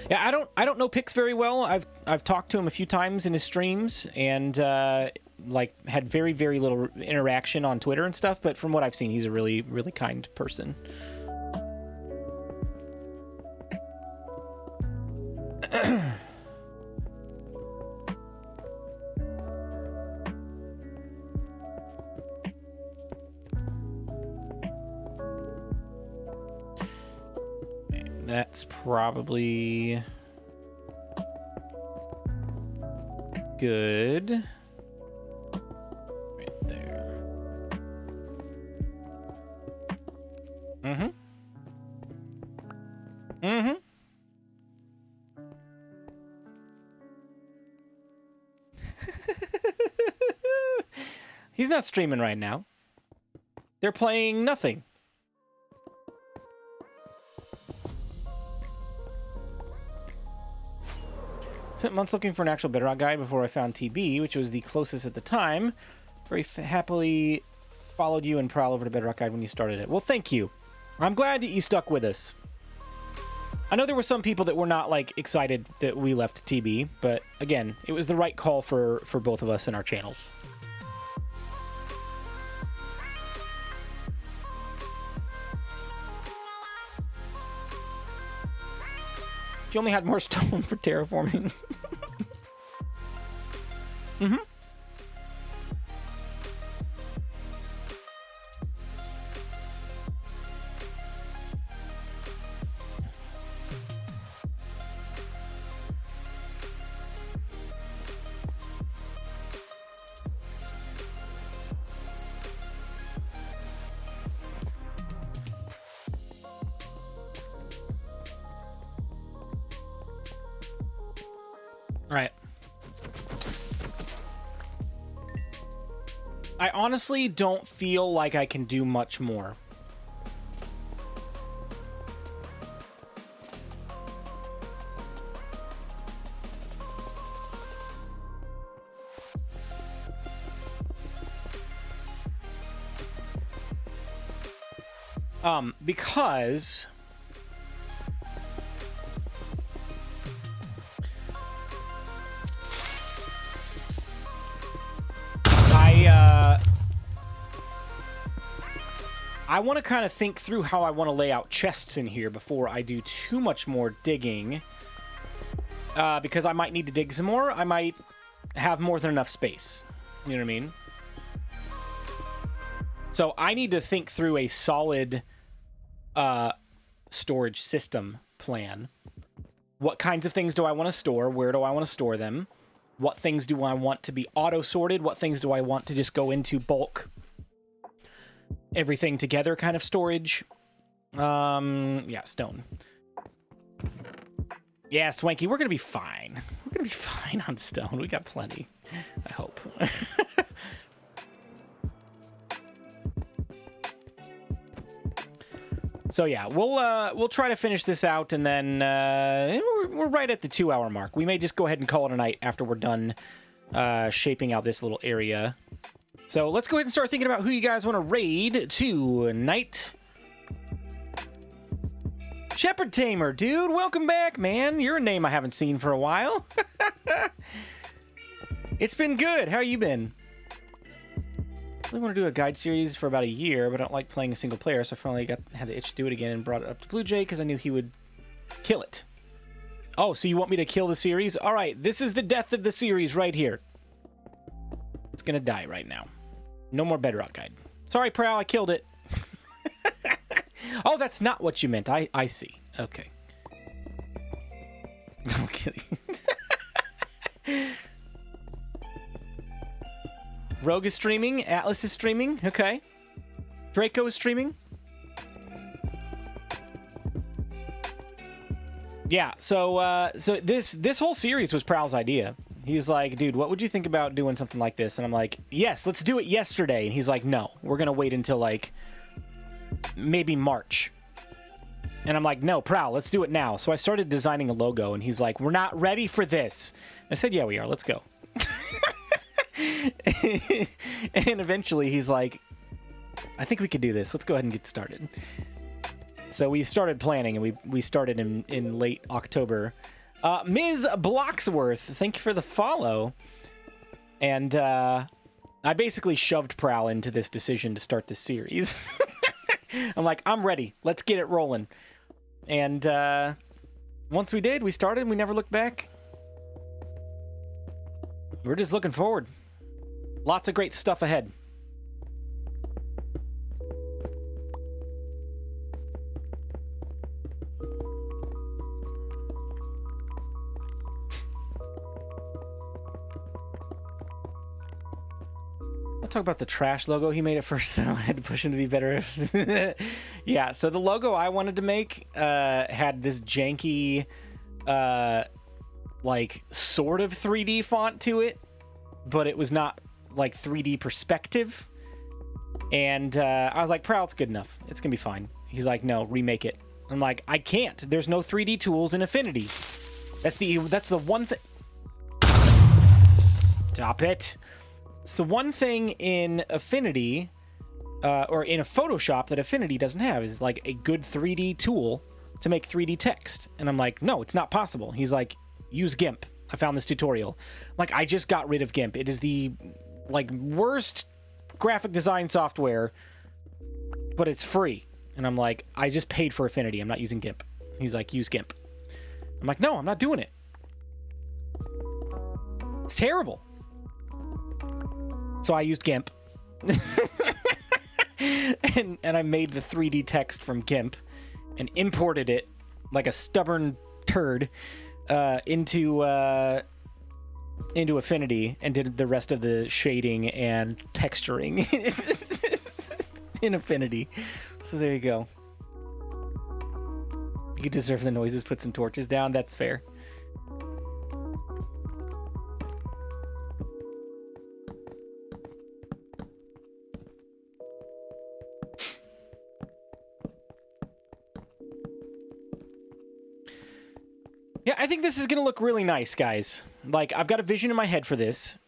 Yeah, I don't know Pix very well. I've talked to him a few times in his streams and like had very little interaction on Twitter and stuff, but from what I've seen, he's a really kind person. That's probably good. Right there. Mm-hmm. Mm-hmm. He's not streaming right now. They're playing nothing. Spent months looking for an actual Bedrock guide before I found TB, which was the closest at the time. Very happily followed you and Prowl over to Bedrock Guide when you started it. Well, thank you. I'm glad that you stuck with us. I know there were some people that were not, like, excited that we left TB, but, again, it was the right call for both of us and our channels. If you only had more stone for terraforming. Mm-hmm. Right. I honestly don't feel like I can do much more. Because I want to kind of think through how I want to lay out chests in here before I do too much more digging. Because I might need to dig some more. I might have more than enough space. You know what I mean? So I need to think through a solid storage system plan. What kinds of things do I want to store? Where do I want to store them? What things do I want to be auto-sorted? What things do I want to just go into bulk? Everything together kind of storage. Yeah, stone. Yeah, Swanky, we're going to be fine. We're going to be fine on stone. We got plenty, I hope. So yeah, we'll try to finish this out, and then we're right at the 2-hour mark. We may just go ahead and call it a night after we're done shaping out this little area. So let's go ahead and start thinking about who you guys want to raid tonight. Shepherd Tamer, dude, welcome back, man. You're a name I haven't seen for a while. It's been good. How you been? I really want to do a guide series for about a year, but I don't like playing a single player, so I finally had the itch to do it again and brought it up to Blue Jay because I knew he would kill it. Oh, so you want me to kill the series? All right, this is the death of the series right here. It's going to die right now. No more Bedrock Guide. Sorry, Prowl, I killed it. Oh, that's not what you meant. I see. Okay. I'm kidding. Rogue is streaming. Atlas is streaming. Okay. Draco is streaming. Yeah, so this whole series was Prowl's idea. He's like, dude, what would you think about doing something like this? And I'm like, yes, let's do it yesterday. And he's like, no, we're going to wait until, like, maybe March. And I'm like, no, Prowl, let's do it now. So I started designing a logo, and he's like, we're not ready for this. I said, yeah, we are. Let's go. And eventually he's like, I think we could do this. Let's go ahead and get started. So we started planning, and we started in late October. Ms. Blocksworth, thank you for the follow. And I basically shoved Prowl into this decision to start this series. I'm like, I'm ready. Let's get it rolling. And once we did, we started, and we never looked back. We're just looking forward. Lots of great stuff ahead. I'll talk about the trash logo. He made it first, though. I had to push him to be better. Yeah, so the logo I wanted to make had this janky, like, sort of 3D font to it, but it was not, like, 3D perspective. And I was like, Prowl, it's good enough. It's gonna be fine. He's like, no, remake it. I'm like, I can't. There's no 3D tools in Affinity. That's the one thing. Stop it. It's the one thing in Affinity, or in a Photoshop that Affinity doesn't have, is like a good 3D tool to make 3D text. And I'm like, no, it's not possible. He's like, use GIMP. I found this tutorial. I'm like, I just got rid of GIMP. It is the like worst graphic design software, but it's free. And I'm like, I just paid for Affinity. I'm not using GIMP. He's like, use GIMP. I'm like, no, I'm not doing it. It's terrible. So I used GIMP. and I made the 3D text from GIMP and imported it like a stubborn turd into Affinity, and did the rest of the shading and texturing in Affinity. So there you go. You deserve the noises. Put some torches down. That's fair. Yeah, I think this is going to look really nice, guys. Like, I've got a vision in my head for this,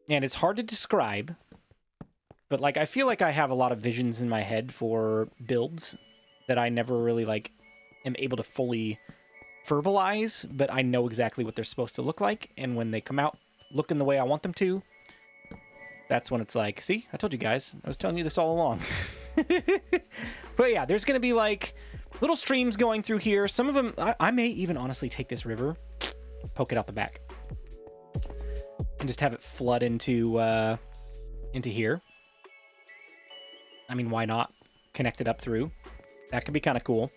and it's hard to describe, but, like, I feel like I have a lot of visions in my head for builds that I never really, like, am able to fully verbalize, but I know exactly what they're supposed to look like, and when they come out looking the way I want them to, that's when it's like, see? I told you guys. I was telling you this all along. But yeah, there's going to be, like, little streams going through here. Some of them, I may even honestly take this river, poke it out the back, and just have it flood into here. I mean, why not? Connect it up through. That could be kind of cool.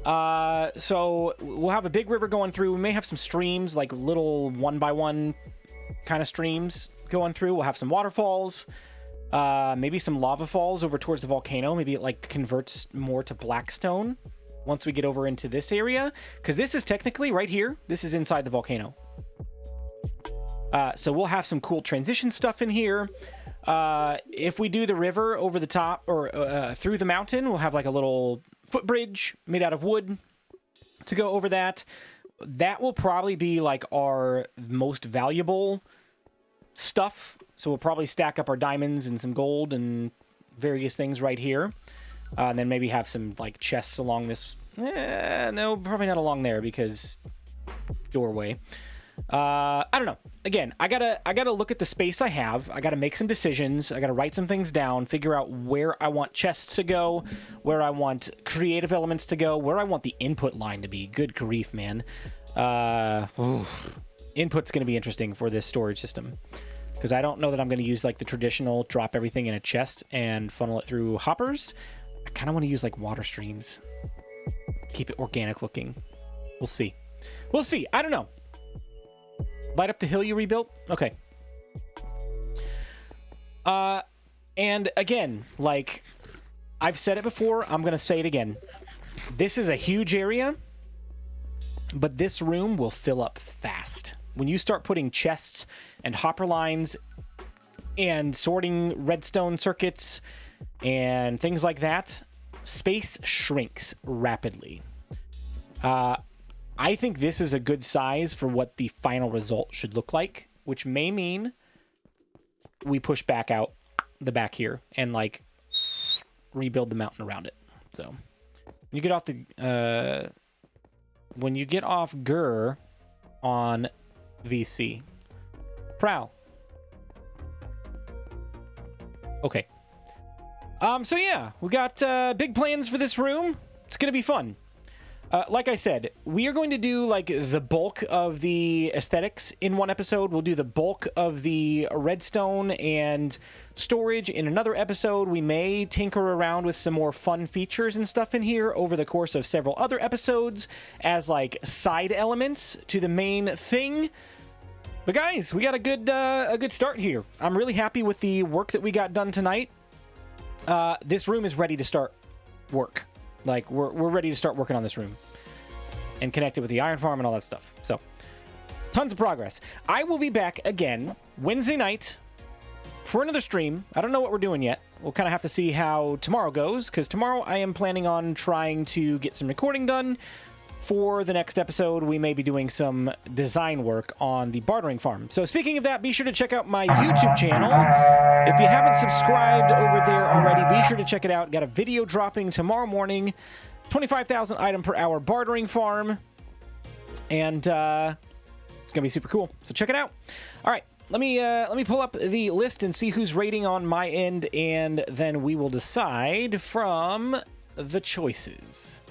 So we'll have a big river going through. We may have some streams, like little 1x1 kind of streams going through. We'll have some waterfalls. Maybe some lava falls over towards the volcano. Maybe it like converts more to blackstone once we get over into this area, because this is technically right here. This is inside the volcano. So we'll have some cool transition stuff in here. If we do the river over the top or through the mountain, we'll have like a little footbridge made out of wood to go over that. That will probably be like our most valuable stuff. So we'll probably stack up our diamonds and some gold and various things right here. And then maybe have some like chests along this. No, probably not along there because doorway. I don't know. Again, I gotta look at the space I have. I gotta make some decisions. I gotta write some things down, figure out where I want chests to go, where I want creative elements to go, where I want the input line to be. Good grief, man. Input's gonna be interesting for this storage system, because I don't know that I'm gonna use like the traditional drop everything in a chest and funnel it through hoppers. I kind of want to use like water streams. Keep it organic looking. We'll see. We'll see. I don't know. Light up the hill you rebuilt? Okay. And again, like I've said it before, I'm going to say it again. This is a huge area, but this room will fill up fast. When you start putting chests and hopper lines and sorting redstone circuits and things like that, space shrinks rapidly. I think this is a good size for what the final result should look like, which may mean we push back out the back here and like rebuild the mountain around it. So when you get off the GUR on VC, prowl. Okay. So yeah, we got big plans for this room. It's gonna be fun. Like I said, we are going to do like the bulk of the aesthetics in one episode. We'll do the bulk of the redstone and storage in another episode. We may tinker around with some more fun features and stuff in here over the course of several other episodes as like side elements to the main thing. But guys, we got a good start here. I'm really happy with the work that we got done tonight. This room is ready to start work. Like, we're ready to start working on this room and connect it with the iron farm and all that stuff. So, tons of progress. I will be back again Wednesday night for another stream. I don't know what we're doing yet. We'll kind of have to see how tomorrow goes, because tomorrow I am planning on trying to get some recording done. For the next episode, we may be doing some design work on the bartering farm. So speaking of that, be sure to check out my YouTube channel. If you haven't subscribed over there already, be sure to check it out. Got a video dropping tomorrow morning. 25,000 item per hour bartering farm. And it's going to be super cool. So check it out. All right. Let me pull up the list and see who's rating on my end, and then we will decide from the choices.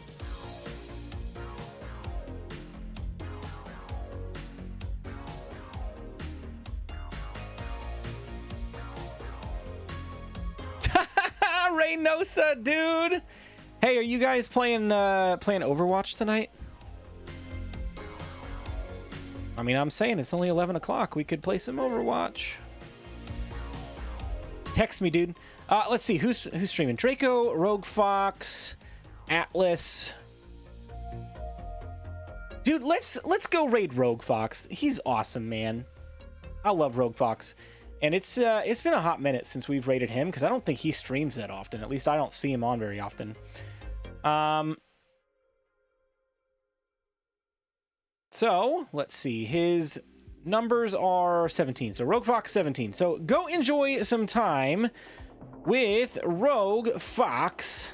Reynosa, dude. Hey, are you guys playing Overwatch tonight? I mean, I'm saying it's only 11 o'clock. We could play some Overwatch. Text me, dude. Let's see who's streaming. Draco, Rogue Fox, Atlas. Dude, let's go raid Rogue Fox. He's awesome, man. I love Rogue Fox. And it's been a hot minute since we've rated him, because I don't think he streams that often. At least I don't see him on very often. So, let's see. His numbers are 17. So, Rogue Fox 17. So, go enjoy some time with Rogue Fox.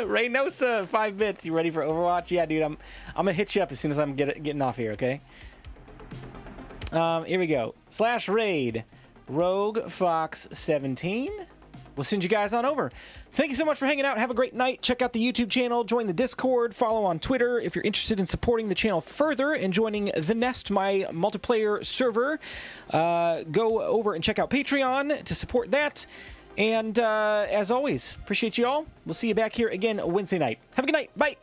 Reynosa, 5 bits. You ready for Overwatch? Yeah, dude. I'm gonna hit you up as soon as I'm getting off here, okay? Here we go. /raid Rogue Fox 17. We'll send you guys on over. Thank you so much for hanging out. Have a great night. Check out the YouTube channel. Join the Discord. Follow on Twitter if you're interested in supporting the channel further and joining The Nest, my multiplayer server. Go over and check out Patreon to support that. And as always, appreciate you all. We'll see you back here again Wednesday night. Have a good night. Bye.